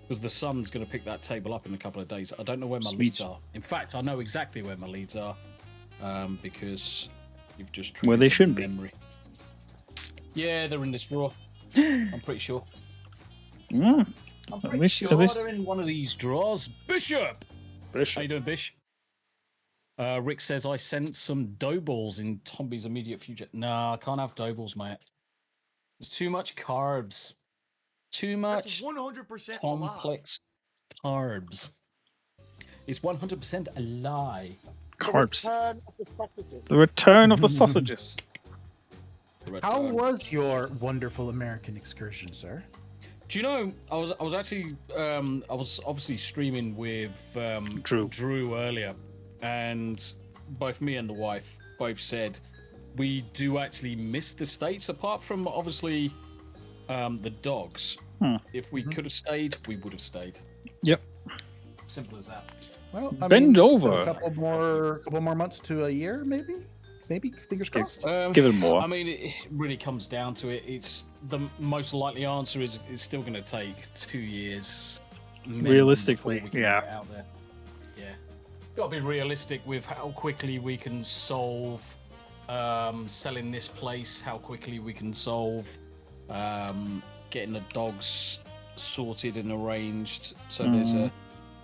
because the sun's going to pick that table up in a couple of days. I don't know where my Sweet. leads are. In fact, I know exactly where my leads are, because you've just Where they triggered should be. memory. Yeah, they're in this drawer. I'm pretty sure. Mm. I'm At pretty least- sure at least- they're in one of these drawers. Bishop! How you doing, Bish? Rick says, I sense some dough balls in Tombi's immediate future. Nah, I can't have dough balls, mate. There's too much carbs. Too That's much 100% a lie. complex carbs. It's 100% a lie. Carbs. The return of the sausages. How was your wonderful American excursion, sir? Do you know? I was actually I was obviously streaming with Drew earlier, and both me and the wife both said we do actually miss the States, apart from obviously the dogs. If we could have stayed, we would have stayed. Yep. Simple as that. Well, Bend over. A couple more months to a year, maybe. Fingers crossed. Give it more. I mean, it really comes down to it. It's the most likely answer is it's still going to take 2 years. minimum Realistically, before we can yeah. get out there. Yeah, got to be realistic with how quickly we can solve selling this place. How quickly we can solve getting the dogs sorted and arranged. So there's a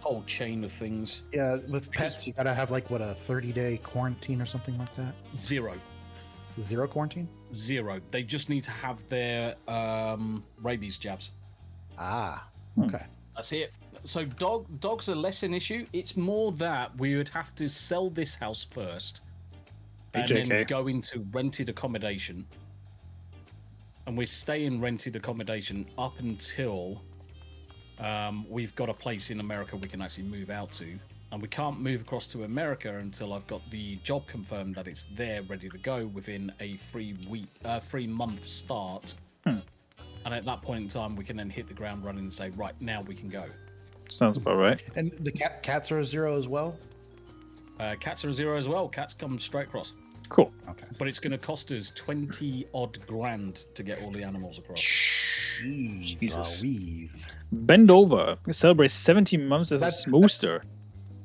whole chain of things. Yeah, with pets, you gotta have like what, a 30-day quarantine or something like that. Zero. Quarantine. They just need to have their rabies jabs. Ah, okay. That's it. So dogs are less an issue. It's more that we would have to sell this house first, and then BJK. go into rented accommodation. And we stay in rented accommodation up until we've got a place in America we can actually move out to. And we can't move across to America until I've got the job confirmed that it's there, ready to go within a 3-month start. And at that point in time, we can then hit the ground running and say, right, now we can go. Sounds about right. And the cats are a 0 as well. Cats are a 0 as well. Cats come straight across. Cool. Okay. But it's going to cost us 20 odd grand to get all the animals across. Jesus. Louise. Bend over. We celebrate 17 months as a smooster.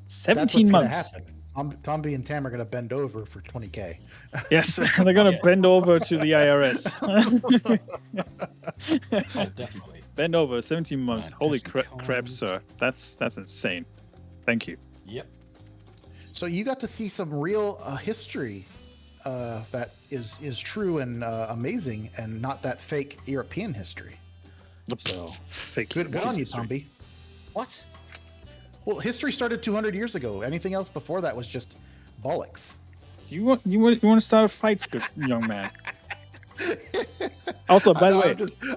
17 months. Tombi and Tam are going to bend over for 20K. Yes, they're going to bend over to the IRS. Oh, definitely. Bend over, 17 months. Holy Fantastic crap, cons. sir. That's insane. Thank you. Yep. So you got to see some real history that is true and amazing, and not that fake European history. So Fake. good on you, history. Tombi. What? Well, history started 200 years ago. Anything else before that was just bollocks. Do you want to start a fight, good young man? Also, by the way,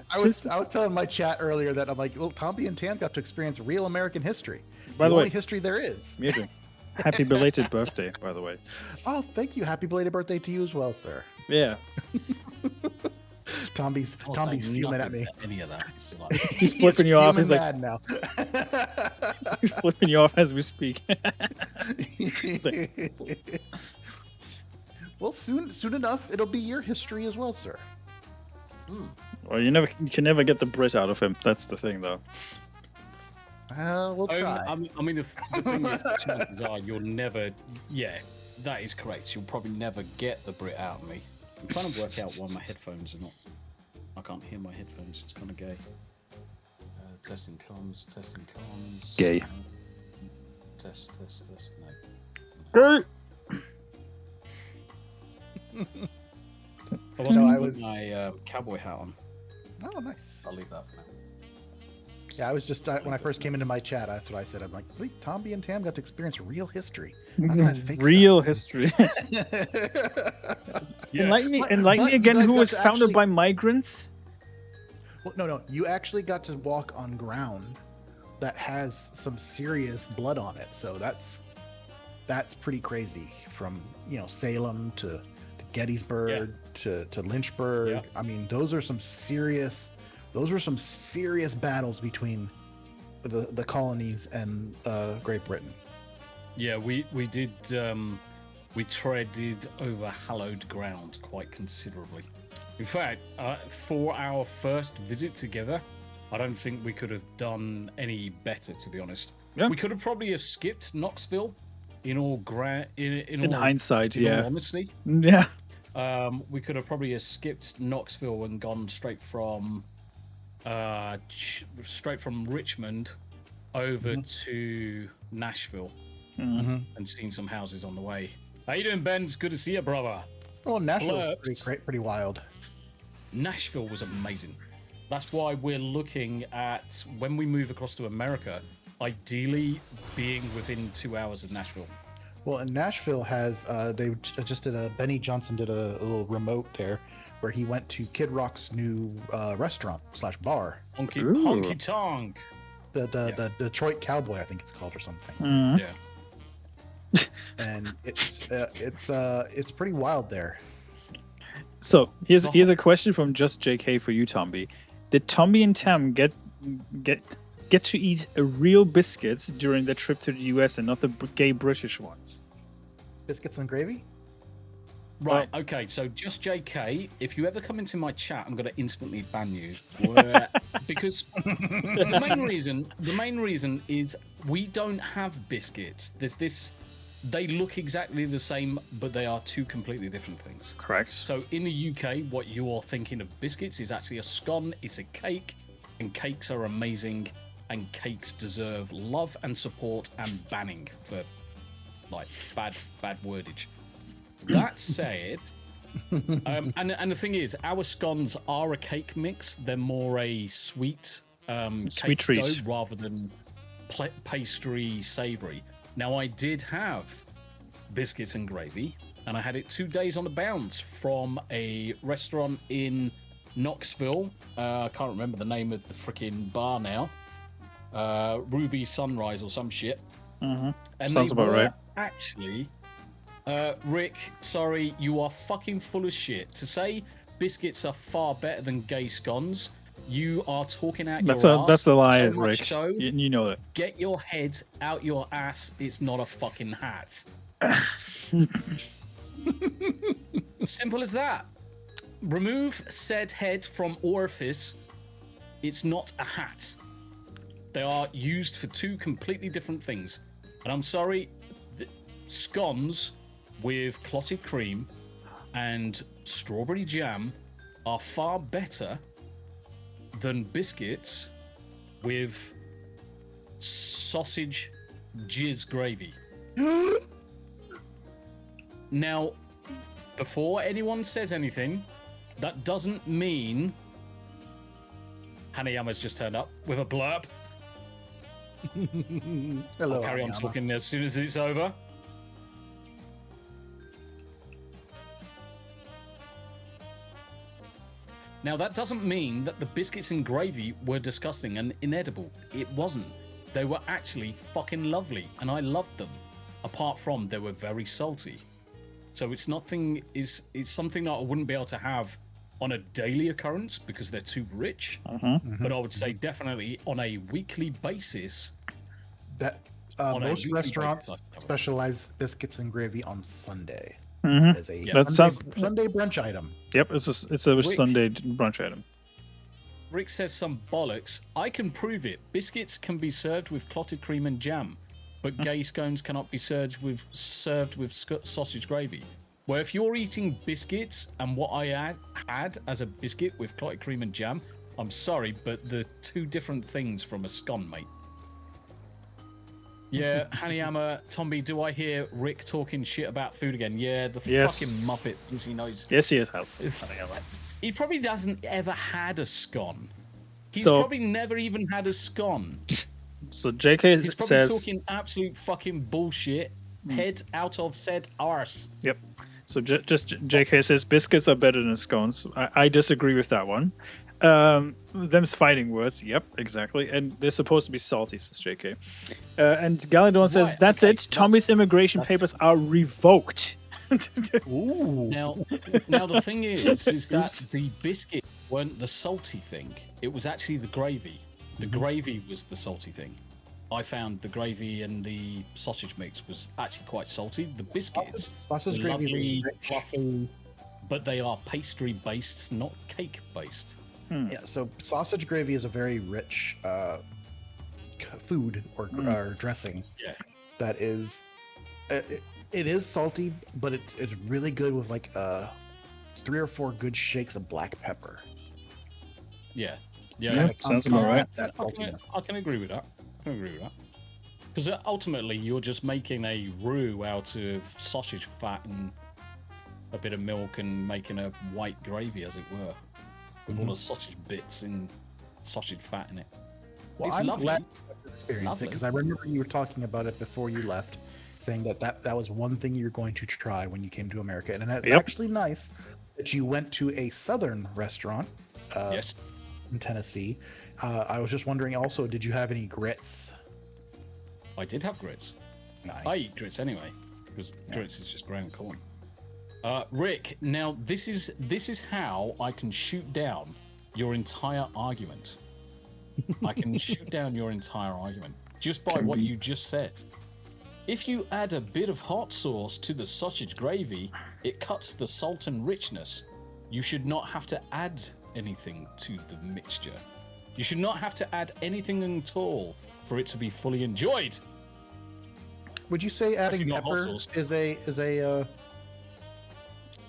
I was telling my chat earlier that I'm like, well, Tombi and Tam got to experience real American history. By the way, only history there is. Myrddin, happy belated birthday, by the way. Oh, thank you. Happy belated birthday to you as well, sir. Yeah. Tombi's fuming at me. Any of that. It's like, He's flipping you off. He's like, mad now. he's flipping you off as we speak. He's like, well, soon enough, it'll be your history as well, sir. well, you can never get the Brit out of him. That's the thing, though. We'll try. I mean, the thing is, the chances are you'll never. Yeah, that is correct. You'll probably never get the Brit out of me. I'm trying to work out why my headphones are not. I can't hear my headphones. It's kind of gay. Testing comms. Gay. Test. Gay. No. I was putting my cowboy hat on. Oh, nice. I'll leave that for now. Yeah, I was just when I first came into my chat, that's what I said. I'm like, wait, Tombi and Tam got to experience real history. Real history. Yes. Enlighten me again. Who was founded by migrants? Well, no. You actually got to walk on ground that has some serious blood on it. So that's pretty crazy. From Salem to Gettysburg to Lynchburg. Yeah. I mean, those were some serious battles between the colonies and Great Britain. Yeah, we did. We treaded over hallowed ground quite considerably. In fact, for our first visit together, I don't think we could have done any better, to be honest. Yeah. We could have probably have skipped Knoxville. In hindsight, yeah. Honestly, Yeah. we could have probably have skipped Knoxville and gone straight from Richmond over to Nashville and seen some houses on the way. How you doing, Ben? It's good to see you, brother. Oh, Nashville's pretty wild. Nashville was amazing. That's why we're looking at, when we move across to America, ideally being within 2 hours of Nashville. Well, and Nashville has they just did Benny Johnson did a little remote there where he went to Kid Rock's new restaurant / bar. Honky Tonk. The Detroit Cowboy, I think it's called, or something. Mm. Yeah. And it's pretty wild there. So here's a question from Just JK for you, Tombi. Did Tombi and Tam get to eat real biscuits during the trip to the US and not the gay British ones? Biscuits and gravy? Right, okay, so Just JK, if you ever come into my chat, I'm going to instantly ban you. Because the main reason is we don't have biscuits. There's this, they look exactly the same, but they are two completely different things. Correct. So in the UK, what you are thinking of biscuits is actually a scone, it's a cake, and cakes are amazing, and cakes deserve love and support and banning for like bad wordage. That said, and the thing is, our scones are a cake mix. They're more a sweet sweet cake treat dough rather than pastry savory. Now, I did have biscuits and gravy, and I had it 2 days on the bounce from a restaurant in Knoxville. I can't remember the name of the freaking bar now. Ruby Sunrise or some shit. Mm-hmm. And sounds about right. Actually, Rick, sorry, you are fucking full of shit. To say biscuits are far better than gay scones, You are talking out That's your a ass. that's a lie, so much Rick. So, You know that. get your head out your ass. It's not a fucking hat. Simple as that. Remove said head from orifice. It's not a hat. They are used for two completely different things. And I'm sorry, scones with clotted cream and strawberry jam are far better than biscuits with sausage jizz gravy. Now, before anyone says anything, that doesn't mean Hanayama's just turned up with a blurb. Hello, I'll carry on Hanayama. talking as soon as it's over. Now, that doesn't mean that the biscuits and gravy were disgusting and inedible. It wasn't. They were actually fucking lovely, and I loved them. Apart from they were very salty. So it's something that I wouldn't be able to have on a daily occurrence because they're too rich. But I would say definitely on a weekly basis. That On a most weekly restaurants basis, I- specialize biscuits and gravy on Sunday Mhm. as a That sounds- Sunday brunch item. Yep, it's a Sunday brunch item. Rick says some bollocks. I can prove it. Biscuits can be served with clotted cream and jam, but gay scones cannot be served with sausage gravy. Where if you're eating biscuits and what I had as a biscuit with clotted cream and jam, I'm sorry, but they're two different things from a scone, mate. Yeah, Hanayama, Tombi, do I hear Rick talking shit about food again? Yeah, the Yes. fucking muppet. He knows. Yes, he is helpful. He probably hasn't ever had a scone. He's So- probably never even had a scone. So JK He's probably says, talking absolute fucking bullshit. Head out of said arse. "Yep." So just JK says biscuits are better than scones. I disagree with that one. Them's fighting words. Yep, exactly. And they're supposed to be salty, says JK. And Galadon says, Right, "That's okay, it. Tommy's immigration papers are revoked." Ooh. Now the thing is that the biscuit weren't the salty thing. It was actually the gravy. The gravy was the salty thing. I found the gravy and the sausage mix was actually quite salty. The biscuits, Sausage were gravy is lovely, rich. fluffy, but they are pastry based, not cake based. Yeah, so sausage gravy is a very rich food or dressing. Yeah. That is, it is salty, but it's really good with like 3 or 4 good shakes of black pepper. Yeah. Yeah, Kinda sounds about right. That saltiness. I can agree with that. Because ultimately, you're just making a roux out of sausage fat and a bit of milk and making a white gravy, as it were, with all the sausage bits and sausage fat in it. Well, It's I'm lovely. glad you experienced it Lovely. because I remember you were talking about it before you left, saying that was one thing you're going to try when you came to America, and it's Yep. actually nice that you went to a southern restaurant Yes. in Tennessee. I was just wondering, also, did you have any grits? I did have grits. Nice. I eat grits anyway, because grits is just ground corn. Rick, now this is how I can shoot down your entire argument. I can shoot down your entire argument just by what you just said. If you add a bit of hot sauce to the sausage gravy, it cuts the salt and richness. You should not have to add anything to the mixture. You should not have to add anything at all for it to be fully enjoyed. Would you say adding Actually, not hot pepper sauce.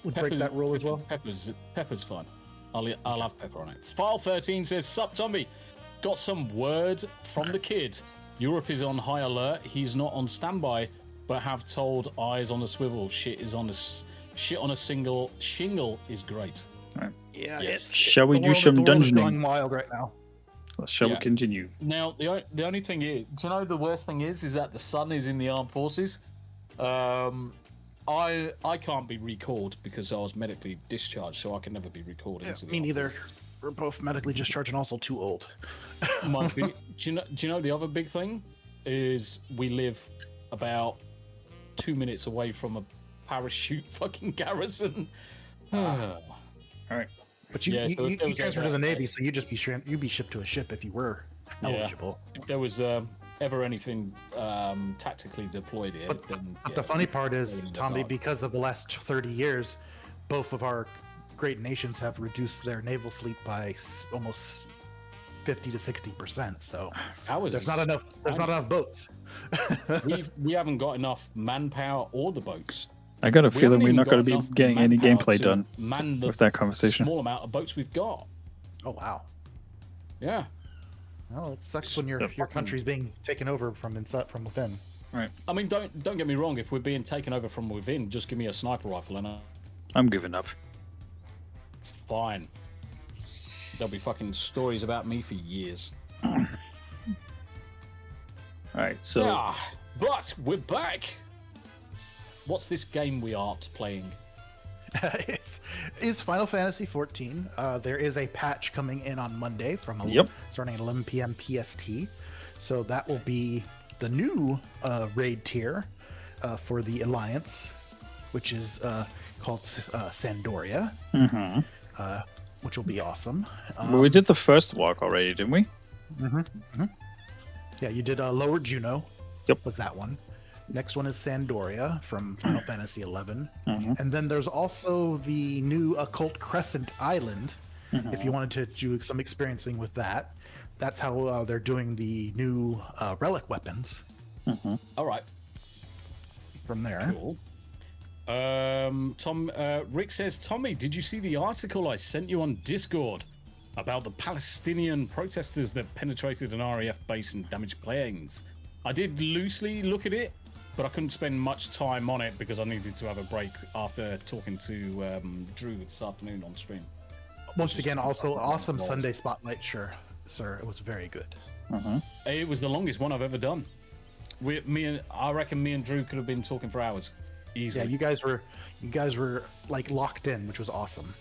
would break that rule as well? Pepper's fine. I'll have pepper on it. File 13 says, "Sup, Tombi? Got some word from the kid. Europe is on high alert. He's not on standby, but have told eyes on the swivel. Shit on a single shingle is great." Yeah. Yes. Shall we The do world- some the world is dungeoning? going wild right now. Shall we Yeah. continue? Now, the only thing is, do you know the worst thing is that the son is in the armed forces. I can't be recalled because I was medically discharged, so I can never be recalled. Yeah, into the me armed neither. We're both medically discharged and also too old. do you know the other big thing is we live about 2 minutes away from a parachute fucking garrison. All right. But you, Yeah, so you, if there you was transfer to ever the Navy, so you'd be shipped to a ship if you were eligible. If there was ever anything tactically deployed here, then. But the funny part is, in the Tombi, dark. because of the last 30 years, both of our great nations have reduced their naval fleet by almost 50 to 60%. So there's not enough. There's not enough boats. we haven't got enough manpower or the boats. I got a We feeling haven't we're even not going got to be enough getting any manpower gameplay to done man the with that conversation. small amount of boats we've got. Oh wow. Yeah. Well, it sucks when your So country's being taken over from inside, from within. Right. I mean, don't get me wrong. If we're being taken over from within, just give me a sniper rifle and I'm giving up. fine. There'll be fucking stories about me for years. All right. So Yeah, but we're back. What's this game we are playing? Is Final Fantasy 14. There is a patch coming in on Monday from starting at 11 p.m. PST. So that will be the new raid tier for the Alliance, which is called Sandoria, which will be awesome. well, we did the first walk already, didn't we? Yeah, you did Lower Juno. Yep. Was that one. Next one is Sandoria from Final Fantasy 11. And then there's also the new Occult Crescent Island, if you wanted to do some experiencing with that. That's how they're doing the new relic weapons All right. from there. Cool. Rick says, Tommy, did you see the article I sent you on Discord about the Palestinian protesters that penetrated an RAF base and damaged planes? I did loosely look at it, but I couldn't spend much time on it because I needed to have a break after talking to Drew this afternoon on stream. Once again, also awesome Sunday Spotlight, sure, sir. It was very good. It was the longest one I've ever done. I reckon me and Drew could have been talking for hours. Easily. Yeah, you guys were like locked in, which was awesome.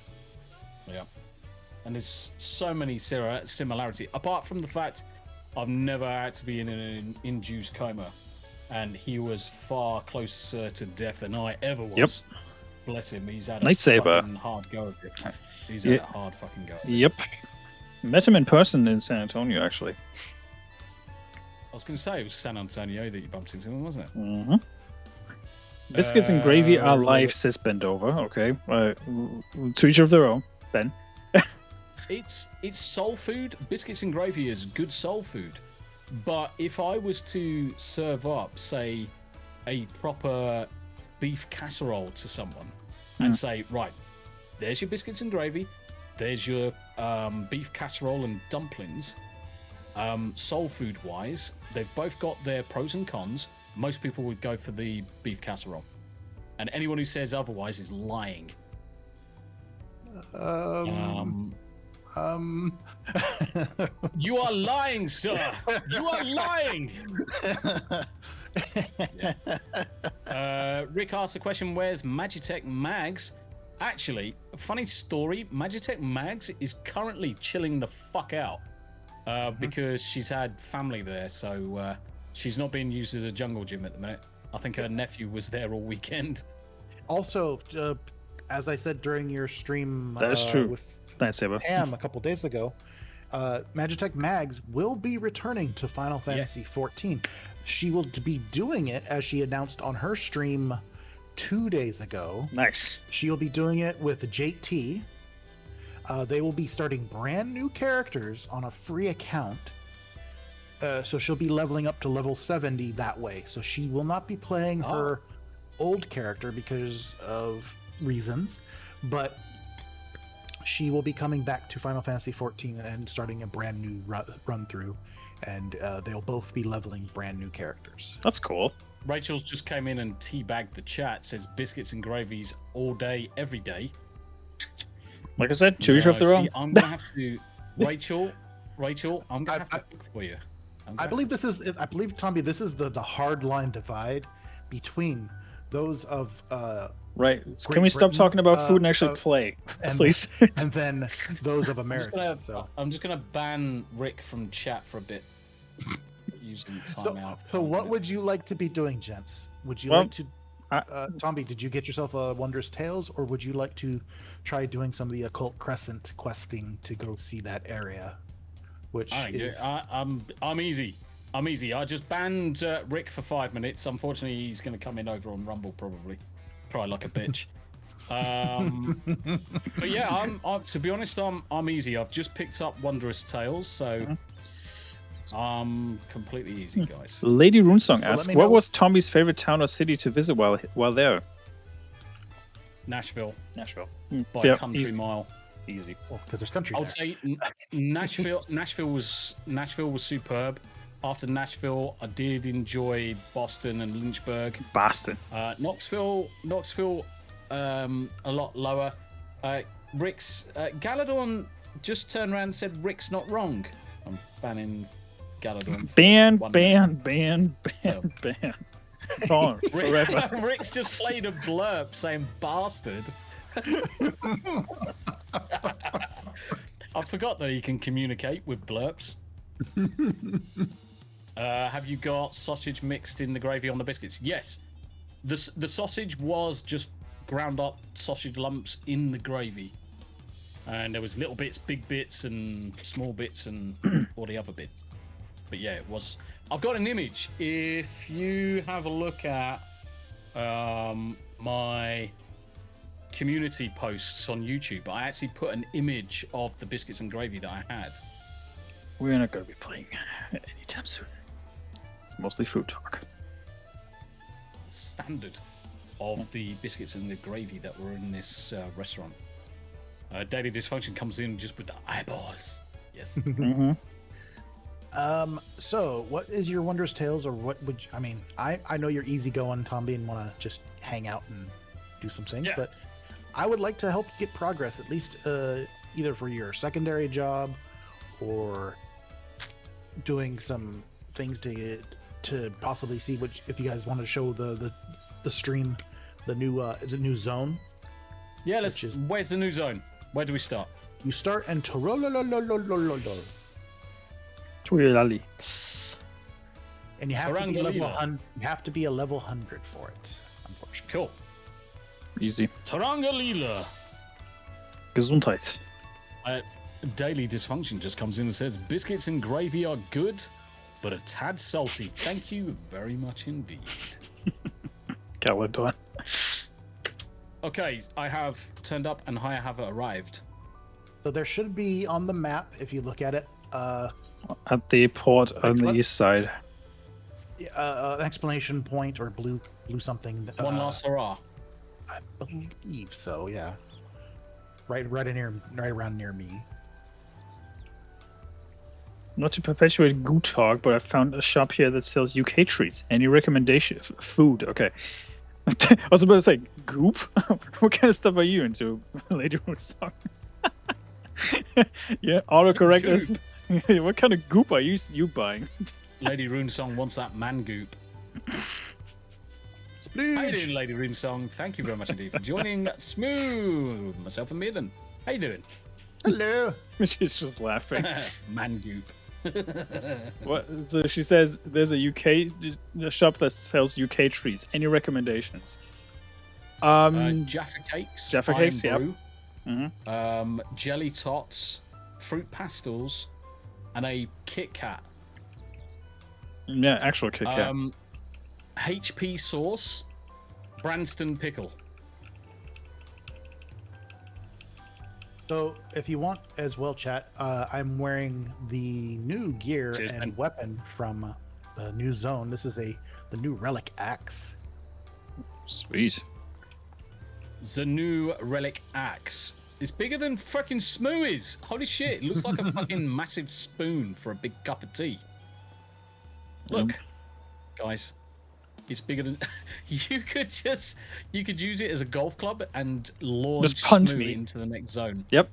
Yeah. And there's so many similarities. Apart from the fact I've never had to be in an induced coma, and he was far closer to death than I ever was. Yep. Bless him. He's had Lightsaber. a fucking hard go of it. He's had a hard fucking go of it. Yep. Met him in person in San Antonio, actually. I was going to say it was San Antonio that you bumped into him, wasn't it? Mm-hmm. Biscuits and gravy are live, says Bendover. Okay. To each of their own. Ben. It's soul food. Biscuits and gravy is good soul food. But if I was to serve up, say, a proper beef casserole to someone and say, right, there's your biscuits and gravy, there's your beef casserole and dumplings, soul food wise, they've both got their pros and cons. Most people would go for the beef casserole. And anyone who says otherwise is lying. You are lying, sir. You are lying. Rick asked the question, where's Magitech Mags? Actually, funny story, Magitech Mags is currently chilling the fuck out because she's had family there, so she's not being used as a jungle gym at the minute. I think her nephew was there all weekend. Also, as I said during your stream, That is true. with Lightsaber. Pam a couple days ago, Magitech Mags will be returning to Final Fantasy 14. She will be doing it as she announced on her stream 2 days ago. Nice. She'll be doing it with JT. They will be starting brand new characters on a free account. So she'll be leveling up to level 70 that way. So she will not be playing her old character because of reasons, but she will be coming back to Final Fantasy 14 and starting a brand new run through, and they'll both be leveling brand new characters. That's cool. Rachel's just came in and teabagged the chat, says biscuits and gravies all day, every day. Like I said, to each of their own. I'm going to have to... Rachel, I'm going to have to cook for you. I believe, Tombi, this is the hard line divide between those of Right. So Great can we stop Britain, talking about food and actually play, please? and then those of America. I'm just gonna ban Rick from chat for a bit. Using time out. So what would you like to be doing, gents? Would you like to Tombi, did you get yourself a Wondrous Tales, or would you like to try doing some of the Occult Crescent questing to go see that area? Which is... I'm easy. I'm easy. I just banned Rick for 5 minutes. Unfortunately, he's going to come in over on Rumble probably like a bitch. But yeah, I'm to be honest, I'm easy. I've just picked up Wondrous Tales, so I'm completely easy, guys. Lady Runesong asks, "What was Tombi's favorite town or city to visit while there?" Nashville. By Yeah, a country mile. Easy. Well, because there's country I would there. say Nashville was superb. After Nashville, I did enjoy Boston and Lynchburg. Boston. Knoxville, a lot lower. Rick's Galadorn just turned around and said, "Rick's not wrong." I'm banning Galadorn. Ban. Gone forever. Rick's just played a blurb saying "bastard." I forgot that he can communicate with blurps. Have you got sausage mixed in the gravy on the biscuits? Yes. The sausage was just ground up sausage lumps in the gravy. And there was little bits, big bits, and small bits, and all the other bits. But yeah, it was... I've got an image. If you have a look at my community posts on YouTube, I actually put an image of the biscuits and gravy that I had. We're not going to be playing anytime soon. It's mostly food talk. Standard of the biscuits and the gravy that were in this restaurant. Daily Dysfunction comes in just with the eyeballs. Yes. So what is your Wondrous Tales, or what would you, I know you're easygoing, Tombi, and want to just hang out and do some things, but I would like to help get progress, at least either for your secondary job or doing some things to possibly see if you guys want to show the stream the new zone. Yeah, where's the new zone? Where do we start? You start in Torololololololol. Tuilali. And you have to be a level 100 for it, unfortunately. Cool. Easy. Tarangalila. Gesundheit. Daily Dysfunction just comes in and says, "Biscuits and gravy are good, but a tad salty. Thank you very much indeed." Galadorn. Okay, I have turned up and I have arrived. So there should be on the map, if you look at it, at the port on the east side. An exclamation point or blue something. One last hurrah. I believe so. Yeah. Right around near me. Not to perpetuate Goo talk, but I found a shop here that sells UK treats. Any recommendation? Food. Okay. I was about to say goop. What kind of stuff are you into, Lady Runesong? Yeah, autocorrect us. What kind of goop are you buying? Lady Runesong wants that man goop. How you doing, Lady Runesong? Thank you very much indeed for joining. Smooth, myself and Myrddin. How you doing? Hello. She's just laughing. Man goop. What? So she says there's a shop that sells UK treats. Any recommendations? Jaffa cakes. Jaffa cakes, yeah. Jelly tots, fruit pastels, and a Kit Kat. Yeah, actual Kit Kat. HP sauce, Branston pickle. So if you want as well, chat, I'm wearing the new gear and weapon from the new zone. This is the new relic axe. Sweet. The new relic axe. It's bigger than fucking Smoo is. Holy shit! It looks like a fucking massive spoon for a big cup of tea. Look, guys. It's bigger than you could use it as a golf club and launch Smoo into the next zone. Yep.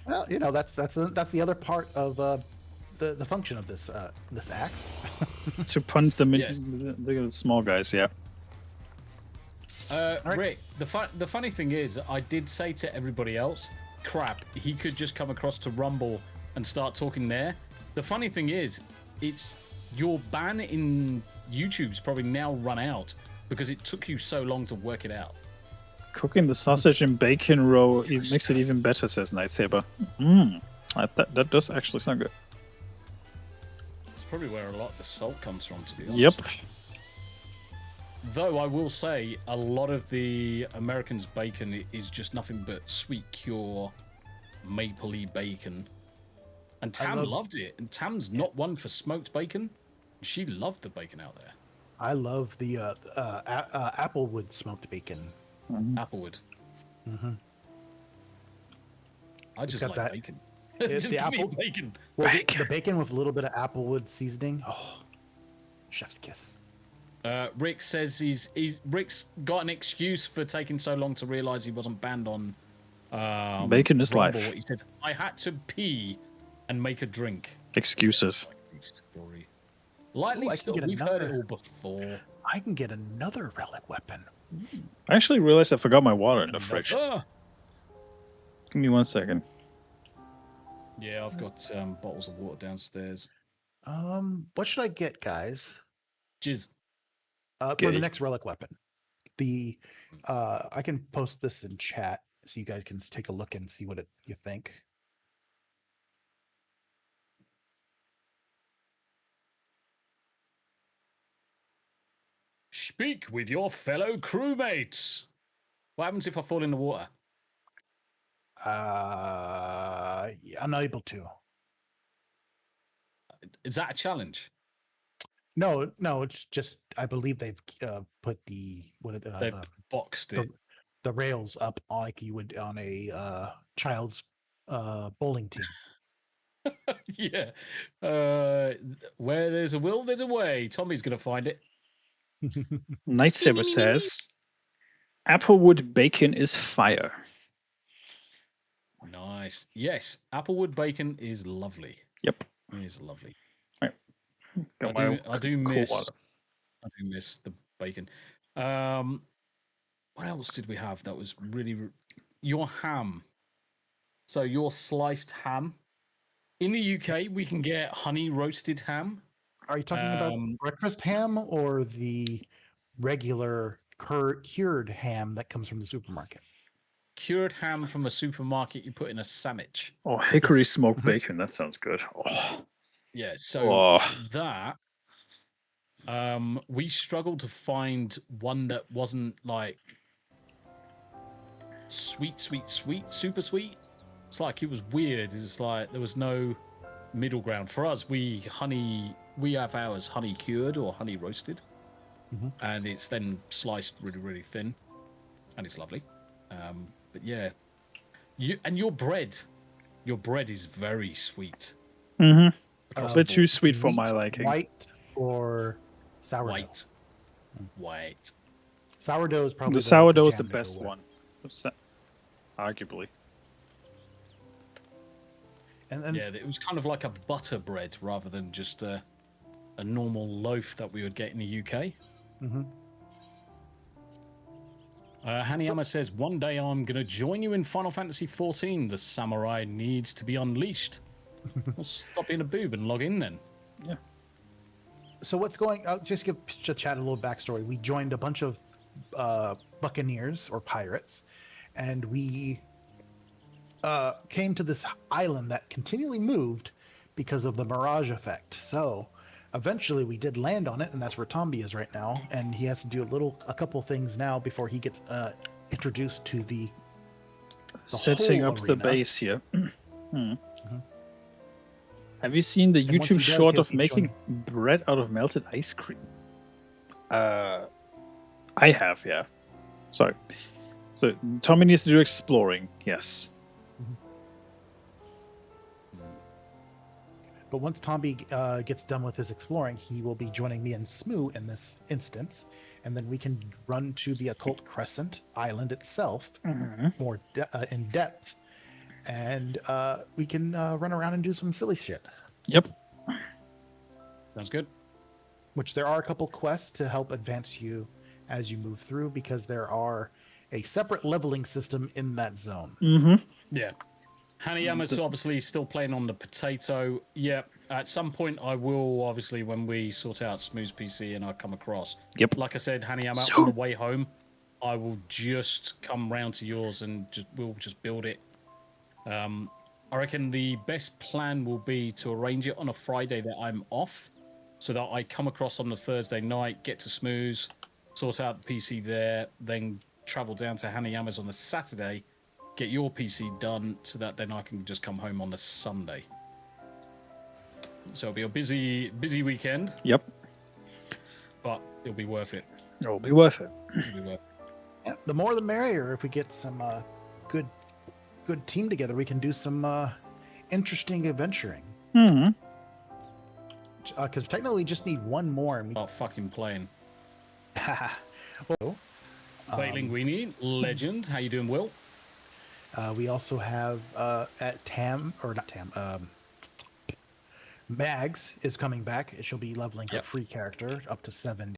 Well, that's the other part of the function of this axe. To punt the small guys, yeah. Right. Rick, the funny thing is, I did say to everybody else, crap, he could just come across to Rumble and start talking there. The funny thing is, it's your ban in YouTube's probably now run out, because it took you so long to work it out. Cooking the sausage and bacon row makes it even better, says Nightsaber. That does actually sound good. It's probably where a lot of the salt comes from, to be honest. Yep. Though I will say, a lot of the Americans' bacon is just nothing but sweet cure, mapley bacon. And Tam loved it. And Tam's not one for smoked bacon. She loved the bacon out there. I love the applewood smoked bacon. Applewood. Mm-hmm. I just like bacon. It's just the give me apple bacon. Well, the bacon with a little bit of applewood seasoning. Oh, chef's kiss. Rick says Rick's got an excuse for taking so long to realize he wasn't banned on bacon is Rumble. life. He said, I had to pee and make a drink. Excuses. Story. Lightly still, we've heard it all before. I can get another relic weapon. I actually realized I forgot my water in the fridge. Give me 1 second. Yeah, I've got bottles of water downstairs. What should I get, guys? Jizz. For the next relic weapon. I can post this in chat so you guys can take a look and see what you think. Speak with your fellow crewmates. What happens if I fall in the water? Unable to. Is that a challenge? No, it's just I believe they've put they've boxed it. The rails up like you would on a child's bowling team. Yeah. Where there's a will, there's a way. Tommy's gonna find it. Nightsaber says, applewood bacon is fire. Nice. Yes, applewood bacon is lovely. Yep. It is lovely. Right. I do miss the bacon. What else did we have that was really... Your ham. So your sliced ham. In the UK, we can get honey roasted ham. Are you talking about breakfast ham or the regular cured ham that comes from the supermarket? Cured ham from a supermarket you put in a sandwich. Oh, hickory smoked bacon. That sounds good. Oh. Yeah, so that... we struggled to find one that wasn't like sweet, super sweet. It's like it was weird. It's like there was no middle ground. For us, we have ours honey cured or honey roasted, and it's then sliced really, really thin, and it's lovely. But yeah, your bread is very sweet. A bit too sweet for my liking. White or sourdough? White. Sourdough is probably the sourdough is the best one, arguably. And yeah, it was kind of like a butter bread rather than just a normal loaf that we would get in the UK. Hanayama says, one day I'm going to join you in Final Fantasy XIV. The samurai needs to be unleashed. Well, stop being a boob and log in then. Yeah. So what's going... I'll just give chat a little backstory. We joined a bunch of buccaneers or pirates, and we came to this island that continually moved because of the mirage effect. So eventually we did land on it, and that's where Tombi is right now, and he has to do a couple things now before he gets introduced to the setting up the base here. Have you seen the YouTube short of making bread out of melted ice cream? I have, yeah. So Tommy needs to do exploring, yes. But once Tombi gets done with his exploring, he will be joining me and Smoo in this instance, and then we can run to the Occult Crescent Island itself more in depth, and we can run around and do some silly shit. Yep. Sounds good. Which there are a couple quests to help advance you as you move through, because there are a separate leveling system in that zone. Yeah. Hanayama's obviously still playing on the potato. Yeah, at some point I will, obviously, when we sort out Smooth PC and I come across. Yep. Like I said, Hanayama, on the way home, I will just come round to yours and we'll just build it. I reckon the best plan will be to arrange it on a Friday that I'm off, so that I come across on the Thursday night, get to Smooth, sort out the PC there, then travel down to Hanayama's on the Saturday, get your PC done, so that then I can just come home on the Sunday. So it'll be a busy weekend. Yep. But it'll be worth it. It'll be worth it. It'll be worth it. Yeah, the more the merrier. If we get some good team together, we can do some interesting adventuring. Mm-hmm. Because technically we just need one more. And we... Not fucking playing. well, Linguini, legend. How you doing, Will? We also have Mags is coming back. She'll be leveling her free character up to 7.